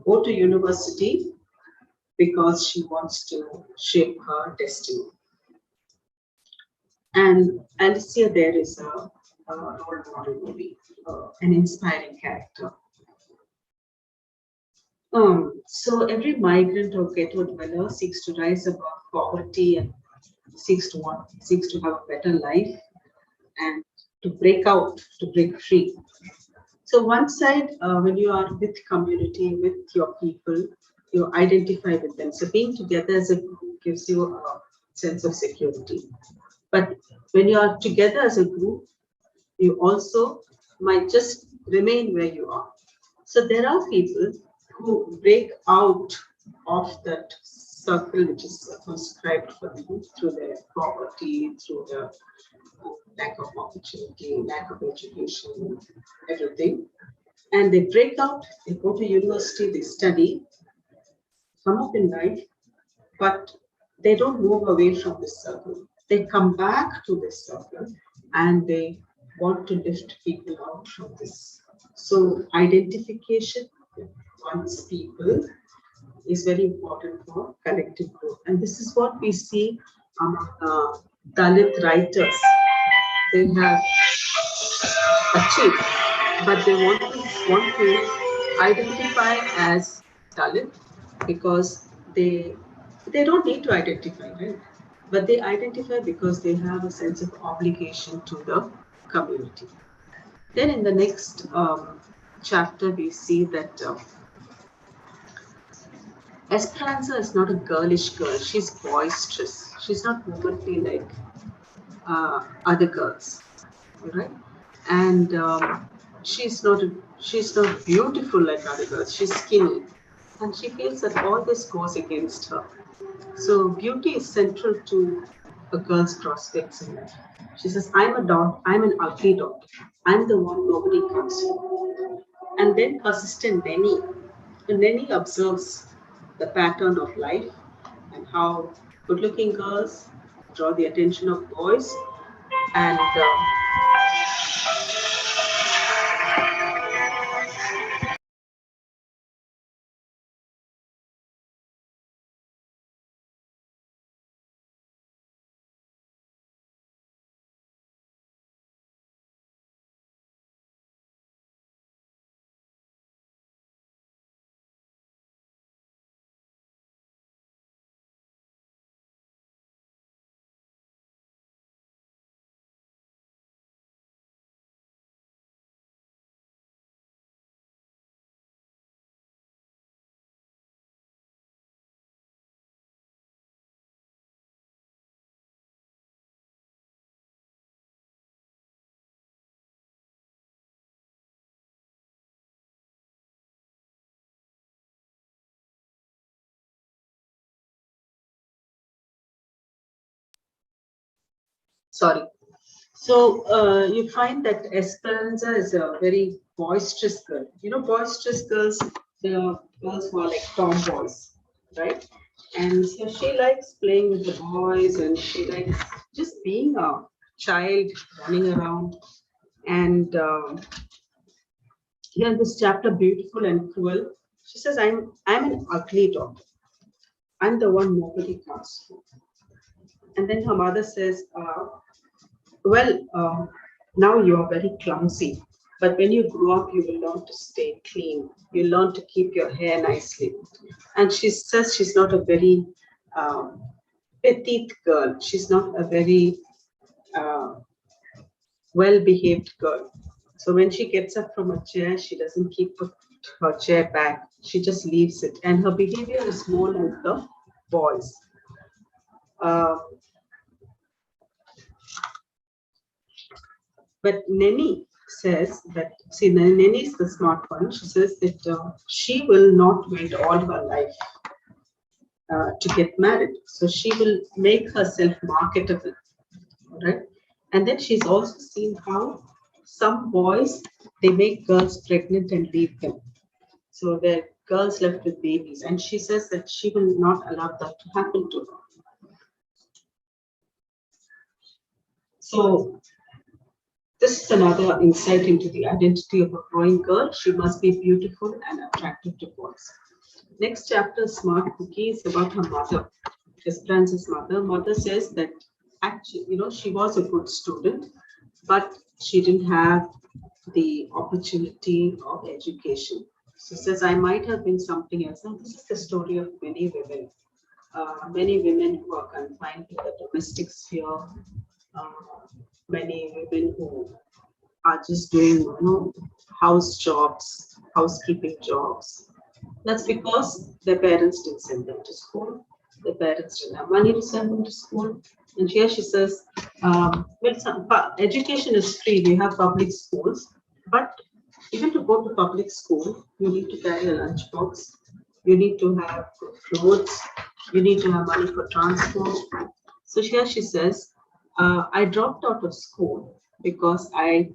Speaker 1: go to university because she wants to shape her destiny. And Alicia there is a role model movie, an inspiring character. So every migrant or ghetto dweller seeks to rise above poverty and seeks to have a better life and to break out, to break free. So one side, when you are with community, with your people, you identify with them. So being together as a group gives you a sense of security. But when you are together as a group, you also might just remain where you are. So there are people who break out of that circle which is circumscribed for them through their poverty, through the lack of opportunity, lack of education, everything. And they break out, they go to university, they study, come up in life, but they don't move away from this circle. They come back to this circle and they want to lift people out from this. So identification with one's people is very important for collective growth. And this is what we see among Dalit writers. They have achieved, but they want to identify as Dalit because they don't need to identify, right? But they identify because they have a sense of obligation to the community. Then in the next chapter, we see that Esperanza is not a girlish girl. She's boisterous. She's not womanly like other girls, right? And she's not beautiful like other girls. She's skinny, and she feels that all this goes against her. So beauty is central to a girl's prospects in life. She says, "I'm a dog. I'm an ugly dog. I'm the one nobody comes for." And then persistent Nenny. And Nenny observes the pattern of life and how good-looking girls draw the attention of boys, and sorry. So you find that Esperanza is a very boisterous girl. You know, boisterous girls, the girls who are like tomboys, right? And so she likes playing with the boys and she likes just being a child running around. And here in this chapter, Beautiful and Cruel, she says, I'm an ugly dog. I'm the one nobody comes for. And then her mother says, Well, now you are very clumsy, but when you grow up, you will learn to stay clean. You learn to keep your hair nicely. And she says she's not a very um, petite girl. She's not a very uh, well-behaved girl. So when she gets up from a chair, she doesn't keep put her chair back. She just leaves it, and her behavior is more like the boys. Uh, but Nenny says that, see, Nenny is the smart one. She says that she will not wait all her life to get married. So she will make herself marketable, right? And then she's also seen how some boys, they make girls pregnant and leave them. So they're girls left with babies. And she says that she will not allow that to happen to her. So this is another insight into the identity of a growing girl. She must be beautiful and attractive to boys. Next chapter, Smart Cookie, is about her mother, Esperanza's mother. Mother says that actually, she was a good student, but she didn't have the opportunity of education. So says, I might have been something else. Now, this is the story of many women. Many women who are confined to the domestic sphere, uh, many women who are just doing, house jobs, housekeeping jobs. That's because their parents didn't send them to school. Their parents didn't have money to send them to school. And here she says, education is free. We have public schools, but even to go to public school, you need to carry a lunchbox. You need to have good clothes. You need to have money for transport. So here she says, I dropped out of school because I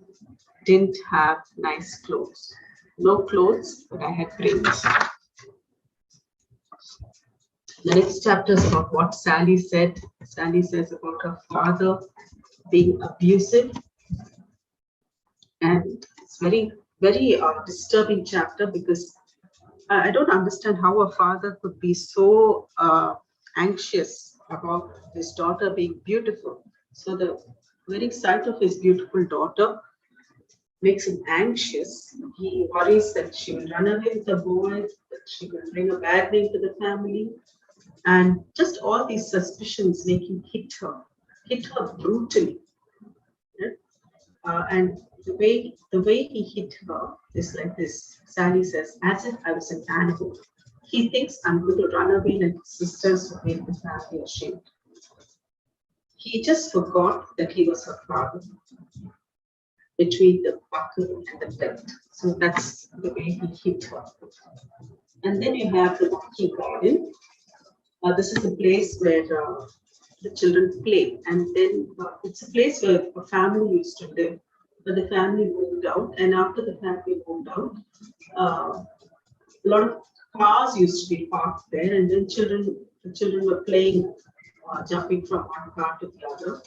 Speaker 1: didn't have nice clothes. No clothes, but I had brains. The next chapter is about what Sally said. Sally says about her father being abusive. And it's very, very disturbing chapter because I don't understand how a father could be so anxious about his daughter being beautiful. So the very sight of his beautiful daughter makes him anxious. He worries that she will run away with the boy, that she will bring a bad name to the family. And just all these suspicions make him hit her brutally. Right? And the way he hit her is like this. Sally says, as if I was an animal. He thinks I'm going to run away and his sisters will make the family ashamed. He just forgot that he was her father between the buckle and the belt. So that's the way he hit her. And then you have the monkey garden. This is a place where the children play, and then it's a place where a family used to live, but the family moved out, and after the family moved out, a lot of cars used to be parked there, and then the children were playing, jumping from one car to the other.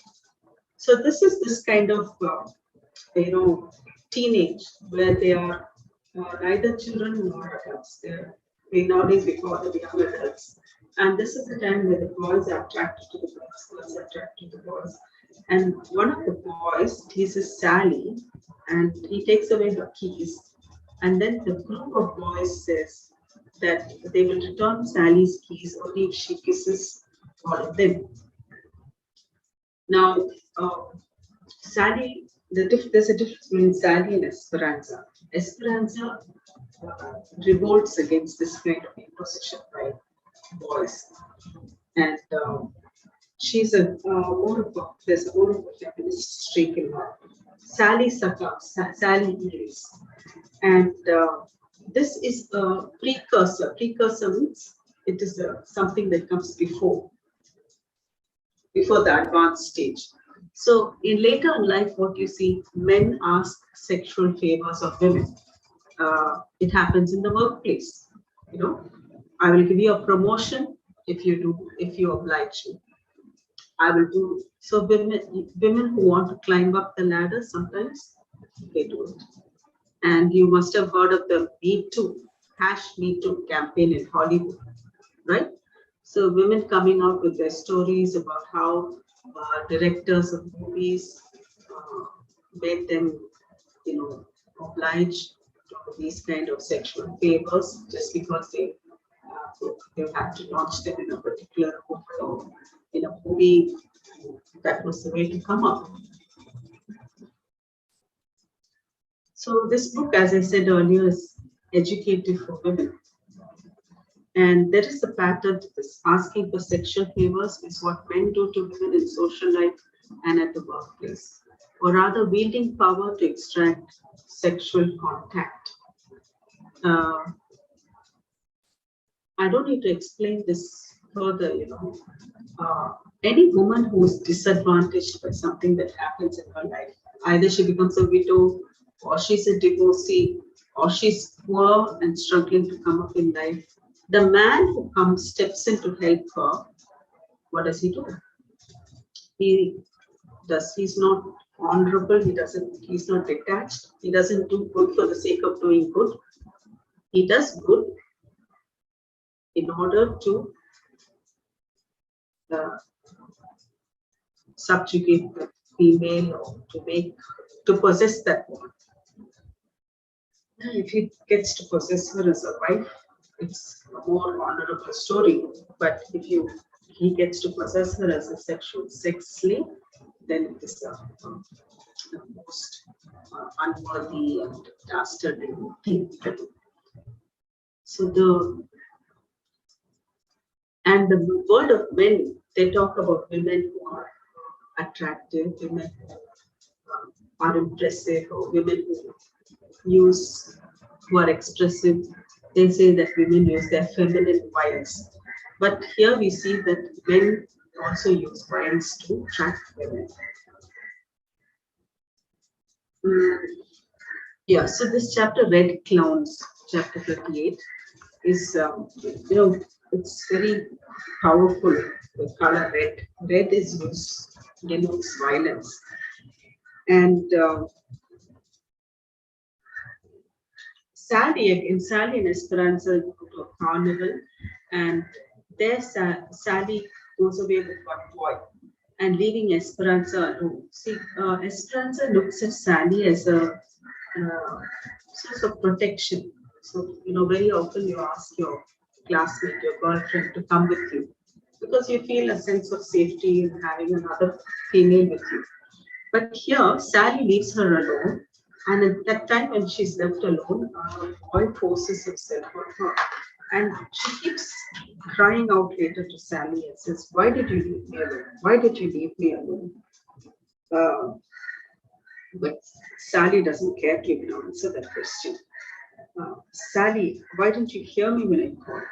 Speaker 1: So this is this kind of teenage where they are neither children nor adults. Nowadays we call them young adults. And this is the time where the boys are attracted to the girls, girls are attracted to the boys. And one of the boys teases Sally and he takes away her keys. And then the group of boys says that they will return Sally's keys only if she kisses all of them. Now, Sally, there's a difference between Sally and Esperanza. Esperanza revolts against this kind of imposition by boys, and she's there's more of a feminist streak in her. Sally succumbs, Sally yields, and this is a precursor. Precursor means it is something that comes before the advanced stage. So in later in life, what you see, men ask sexual favors of women. It happens in the workplace. I will give you a promotion if you oblige me. I will do. So women who want to climb up the ladder, sometimes they do it. And you must have heard of the Me Too, #Me Too campaign in Hollywood, right? So women coming out with their stories about how directors of movies made them, obliged to these kind of sexual favors just because they had to launch them in a particular book or in a movie. That was the way to come up. So this book, as I said earlier, is educative for women. And there is a pattern to this. Asking for sexual favors is what men do to women in social life and at the workplace, or rather wielding power to extract sexual contact. I don't need to explain this further, any woman who is disadvantaged by something that happens in her life, either she becomes a widow, or she's a divorcee, or she's poor and struggling to come up in life, the man who steps in to help her, what does he do? He's not honorable, he's not detached, he doesn't do good for the sake of doing good. He does good in order to subjugate the female or to possess that woman. If he gets to possess her as a wife, it's a more honorable story. But if he gets to possess her as a sexual sex slave, then it is the most unworthy and dastardly thing to do. So the world of men, they talk about women who are attractive, women who are impressive, or women who are expressive. They say that women use their feminine wiles. But here we see that men also use wiles to attract women. Yeah, so this chapter, Red Clowns, chapter 58, is, it's very powerful. The color red. Red is used, denotes violence. And Sally and Esperanza go to a carnival, and there Sally goes away with one boy and leaving Esperanza alone. See, Esperanza looks at Sally as a source of protection. So, very often you ask your classmate, your girlfriend to come with you because you feel a sense of safety in having another female with you. But here, Sally leaves her alone. And at that time, when she's left alone, a boy forces himself on her. And she keeps crying out later to Sally and says, "Why did you leave me alone? Why did you leave me alone?" But Sally doesn't care to even answer that question. Sally, why didn't you hear me when I called?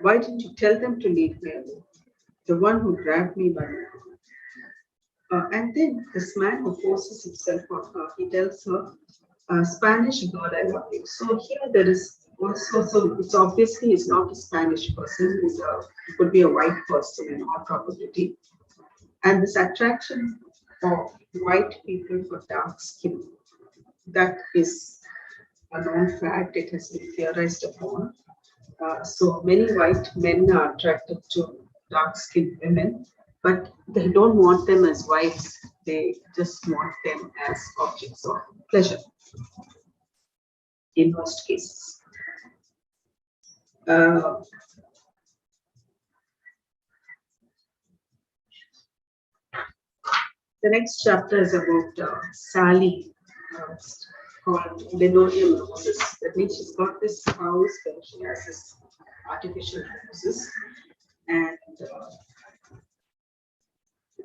Speaker 1: Why didn't you tell them to leave me alone? The one who grabbed me by my arm. And then this man who forces himself on her, he tells her, "Spanish girl, I love you." So here there is also, so it's obviously it's not a Spanish person, it could be a white person in all probability. And this attraction of white people for dark skin, that is a known fact, it has been theorized upon. So many white men are attracted to dark skinned women, but they don't want them as wives, they just want them as objects of pleasure in most cases. The next chapter is about Sally, called Linoleum Roses. That means she's got this house where she has this artificial roses, and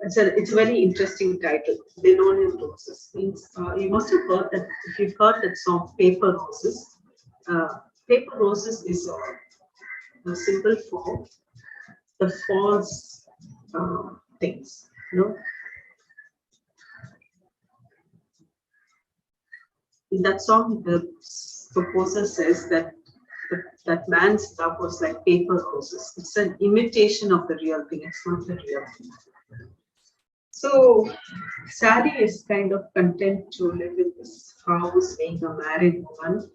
Speaker 1: it's a very interesting title. Linoleum Roses means you must have heard that, if you've heard that song Paper Roses. Paper Roses is a symbol for the false things, In that song, the composer says that that man's love was like paper roses. It's an imitation of the real thing. It's not the real thing. So Sally is kind of content to live in this house, being a married woman.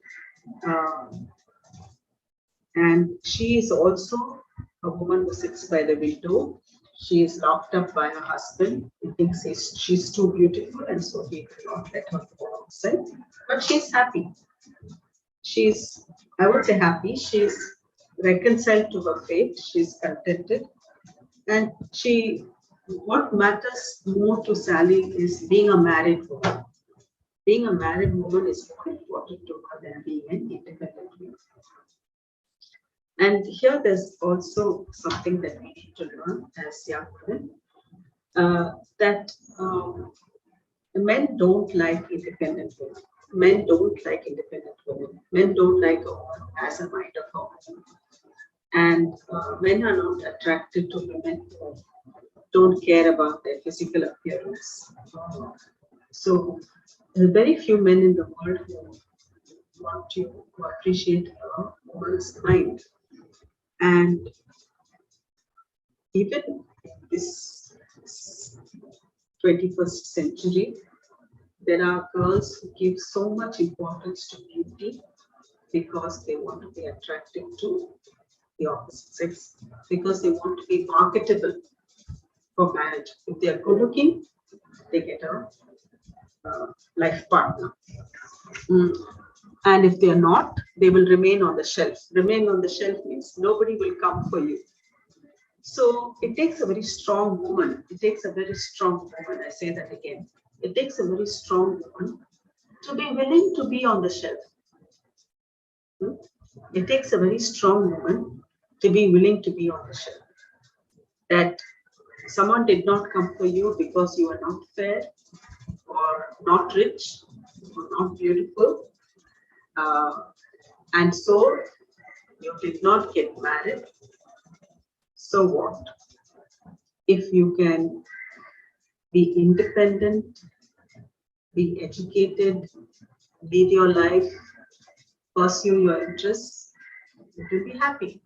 Speaker 1: And she is also a woman who sits by the window. She is locked up by her husband. He thinks she's too beautiful, and so he will not let her go outside. But she's happy. She's, I would say, happy. She's reconciled to her fate. She's contented. And what matters more to Sally is being a married woman. Being a married woman is more important to her than being an independent woman. And here there's also something that we need to learn as young women, that men don't like independent women. Men don't like independent women. Men don't like a woman as a mind of a woman. And men are not attracted to women who don't care about their physical appearance. So there are very few men in the world who want to appreciate a woman's mind. And even in this 21st century, there are girls who give so much importance to beauty because they want to be attractive to the opposite sex, because they want to be marketable for marriage. If they are good looking, they get a life partner. And if they are not, they will remain on the shelf. Remain on the shelf means nobody will come for you. So it takes a very strong woman. It takes a very strong woman. I say that again. It takes a very strong woman to be willing to be on the shelf. It takes a very strong woman to be willing to be on the shelf. That someone did not come for you because you are not fair or not rich or not beautiful. And so you did not get married. So what? If you can be independent, be educated, lead your life, pursue your interests, you will be happy.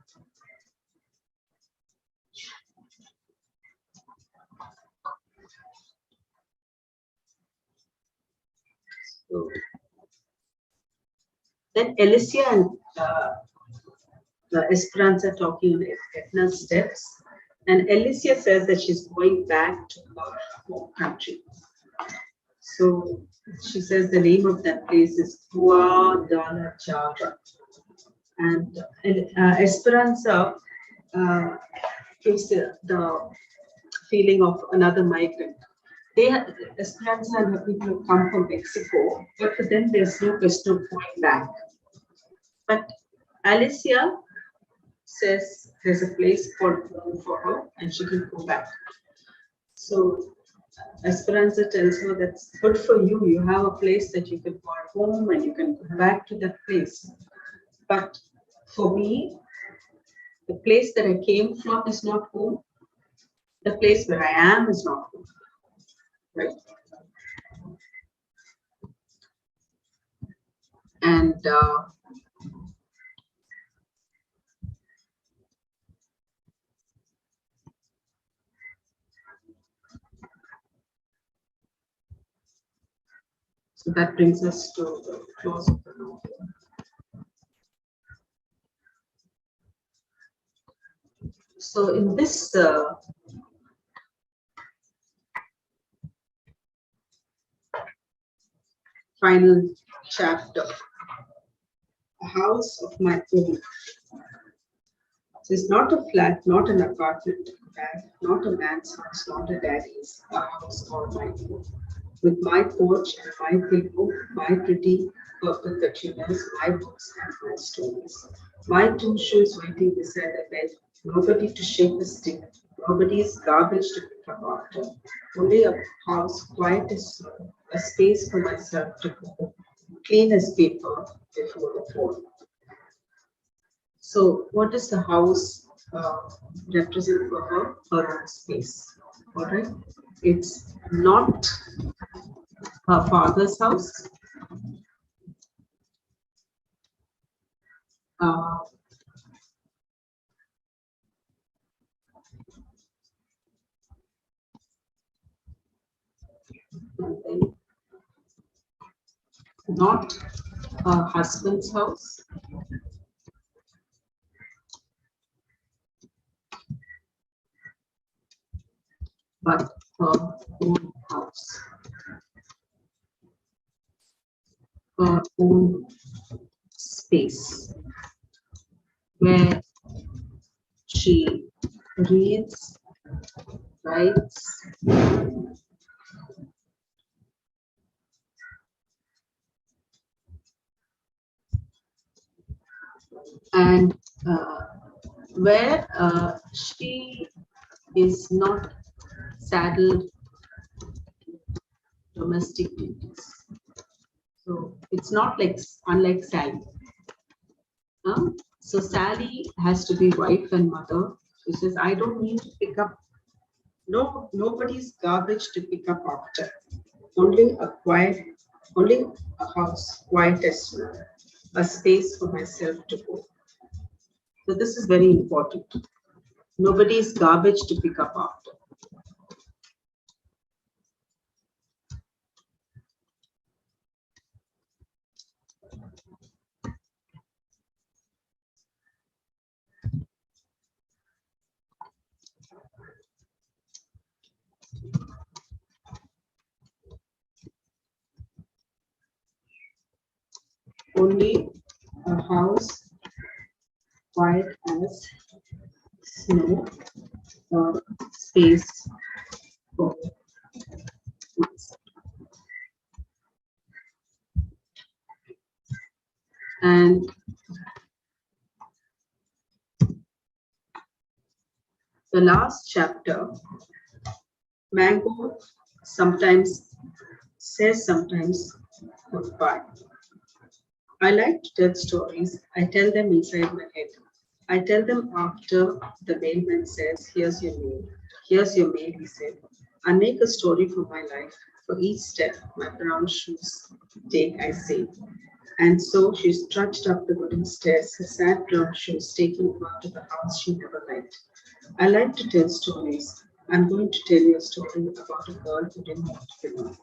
Speaker 1: So, then Alicia and Esperanza talking on Edna's steps, and Alicia says that she's going back to her home country. So she says the name of that place is Guadalajara, and Esperanza gives the feeling of another migrant. Esperanza and her people have come from Mexico, but for them there's no question of going back. But Alicia says there's a place called home for her and she can go back. So Esperanza tells her that's good for you. You have a place that you can call home and you can go back to that place. But for me, the place that I came from is not home. The place where I am is not home. Right? And so that brings us to the close of the novel. So in this final chapter, a house of my own. It's not a flat, not an apartment, not a man's house, not a daddy's, a house all my own. With my porch and my pillow, my pretty purple cushions, my books and my stories. My two shoes waiting beside the bed, nobody to shake a stick, nobody's garbage to pick up after. Only a house quiet as snow, a space for myself to go, clean as paper before the phone. So what does the house represent for her? Her own space. All right. It's not her father's house. And then not her husband's house. but her own house, her own space where she reads, writes, and where she is not saddled domestic duties. So it's not like unlike Sally. So Sally has to be wife and mother. She says, I don't need to pick up, no, nobody's garbage to pick up after. Only a house, quiet as well, a space for myself to go. So this is very important. Nobody's garbage to pick up after. Only a house quiet as snow, space for myself. And the last chapter, Mango sometimes says sometimes goodbye. I like to tell stories. I tell them inside my head. I tell them after the mailman says, here's your mail. Here's your mail, he said. I make a story for my life. For each step my brown shoes take, I say. And so she trudged up the wooden stairs, her sad brown shoes taking her to the house she never liked. I like to tell stories. I'm going to tell you a story about a girl who didn't want to belong.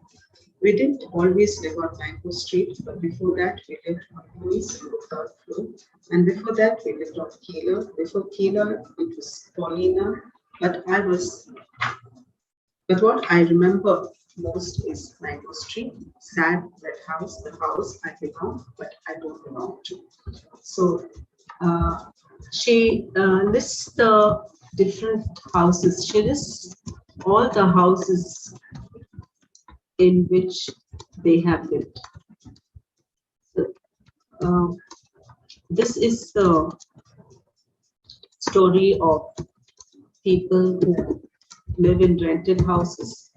Speaker 1: We didn't always live on Mango Street, but before that we lived on Louis on the third floor. And before that we lived on Keeler. Before Keeler it was Paulina. But what I remember most is Mango Street, sad red house, the house I belong, but I don't belong to. So she lists the different houses. She lists all the houses in which they have lived. So, this is the story of people who live in rented houses.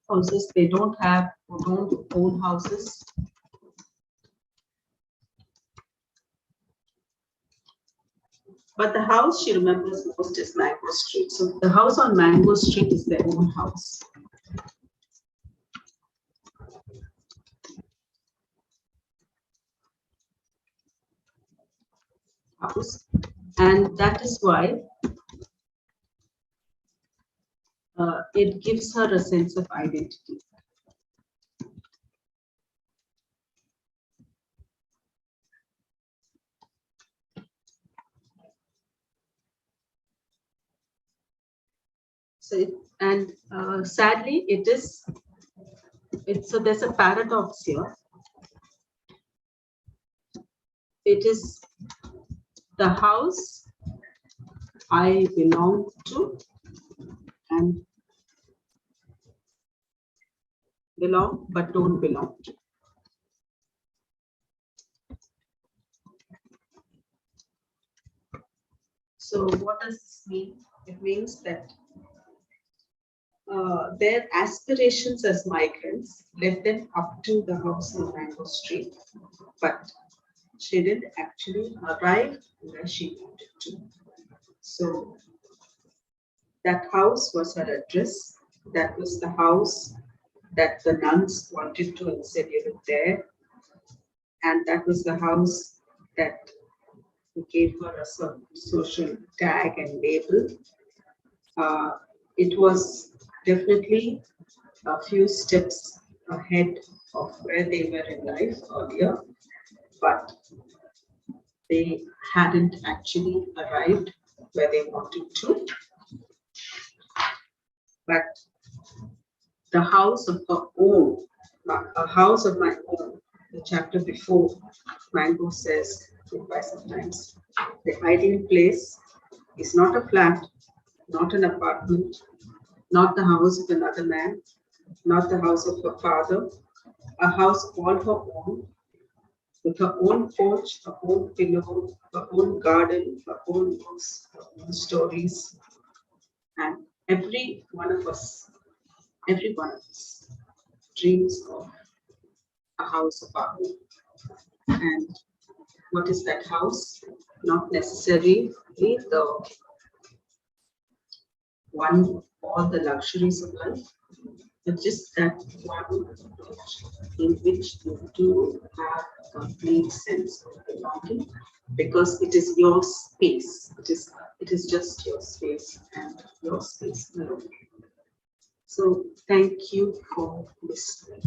Speaker 1: Houses they don't have, who don't own houses. But the house she remembers most is Mango Street. So the house on Mango Street is their own house. And that is why it gives her a sense of identity. So sadly, so there's a paradox here. It is the house I belong to and belong but don't belong to. So what does this mean? It means that their aspirations as migrants led them up to the house on Mango Street, but she didn't actually arrive where she wanted to. So that house was her address. That was the house that the nuns wanted to and said you live there. And that was the house that gave her a social tag and label. It was definitely a few steps ahead of where they were in life earlier, but they hadn't actually arrived where they wanted to. But the house of her own, a house of my own, the chapter before, Mango says goodbye sometimes. The ideal place is not a flat, not an apartment, not the house of another man, not the house of her father, a house all her own, with her own porch, her own pillow, her own garden, her own books, her own stories. And every one of us dreams of a house of our own. And what is that house? Not necessarily the one with all the luxuries of life, but just that one in which you do have a complete sense of belonging, because it is your space. It is just your space and your space alone. So thank you for listening.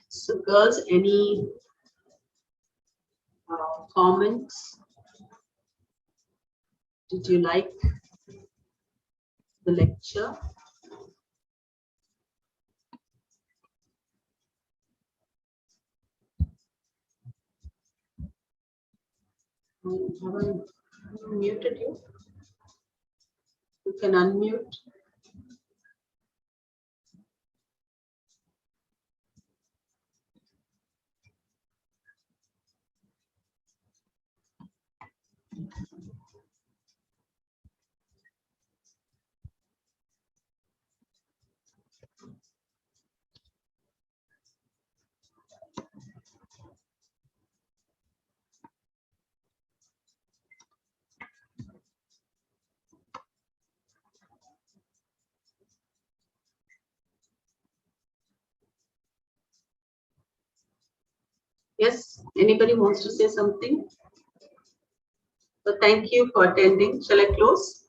Speaker 1: So girls, any comments? Did you like the lecture? Have I muted you? You can unmute. Yes, anybody wants to say something? So thank you for attending. Shall I close?